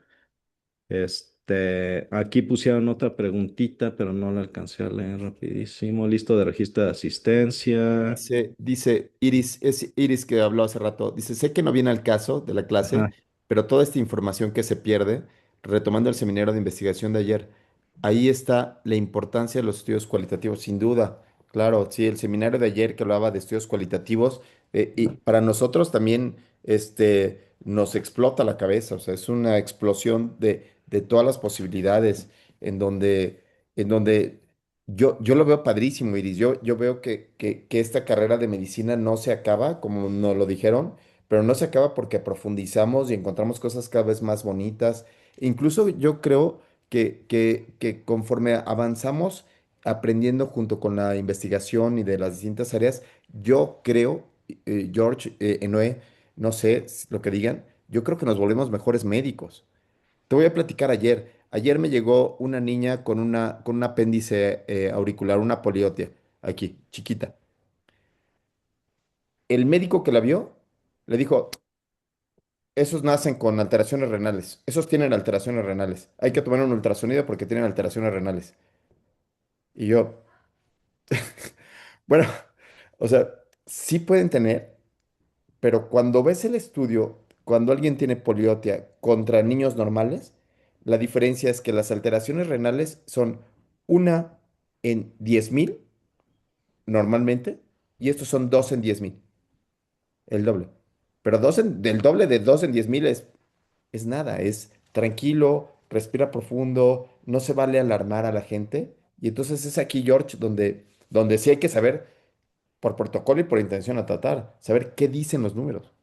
Aquí pusieron otra preguntita, pero no la alcancé a leer rapidísimo. Listo de registro de asistencia. dice Iris, es Iris que habló hace rato, dice, sé que no viene al caso de la clase, Ajá. pero toda esta información que se pierde, retomando el seminario de investigación de ayer, ahí está la importancia de los estudios cualitativos, sin duda. Claro, sí, el seminario de ayer que hablaba de estudios cualitativos, y para nosotros también nos explota la cabeza, o sea, es una explosión de todas las posibilidades en donde yo lo veo padrísimo, Iris. Yo veo que esta carrera de medicina no se acaba, como nos lo dijeron, pero no se acaba porque profundizamos y encontramos cosas cada vez más bonitas. Incluso yo creo que conforme avanzamos aprendiendo junto con la investigación y de las distintas áreas, yo creo, George, Noé, no sé lo que digan, yo creo que nos volvemos mejores médicos. Te voy a platicar ayer. Ayer me llegó una niña con un apéndice auricular, una poliotia, aquí, chiquita. El médico que la vio le dijo, esos nacen con alteraciones renales, esos tienen alteraciones renales. Hay que tomar un ultrasonido porque tienen alteraciones renales. Y yo, bueno, o sea, sí pueden tener, pero cuando ves el estudio, cuando alguien tiene poliotia contra niños normales, la diferencia es que las alteraciones renales son una en 10,000 normalmente, y estos son 2 en 10,000, el doble. Pero del doble de 2 en 10,000 es nada, es tranquilo, respira profundo, no se vale alarmar a la gente. Y entonces es aquí, George, donde sí hay que saber, por protocolo y por intención a tratar, saber qué dicen los números.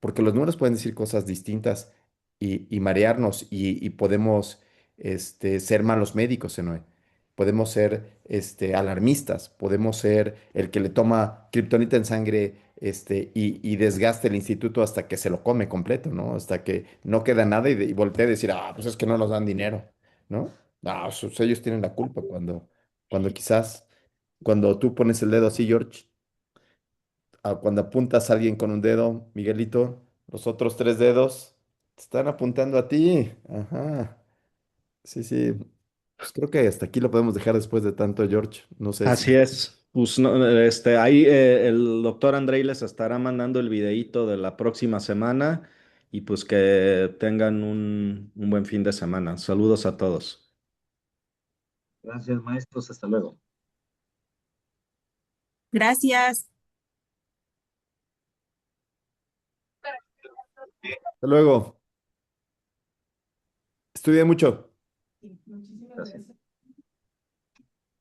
Porque los números pueden decir cosas distintas y marearnos y podemos ser malos médicos, Enoe. Podemos ser alarmistas, podemos ser el que le toma kriptonita en sangre y desgaste el instituto hasta que se lo come completo, ¿no? Hasta que no queda nada y voltea a decir, pues es que no nos dan dinero, ¿no? No, ellos tienen la culpa cuando quizás, cuando tú pones el dedo así, George, cuando apuntas a alguien con un dedo, Miguelito, los otros tres dedos te están apuntando a ti. Ajá. Sí, sí. Pues creo que hasta aquí lo podemos dejar después de tanto, George. No sé Así si. es. Pues ahí el doctor Andrei les estará mandando el videíto de la próxima semana y pues que tengan un buen fin de semana. Saludos a todos. Gracias, maestros. Hasta luego. Gracias. Hasta luego. Estudia mucho. Gracias.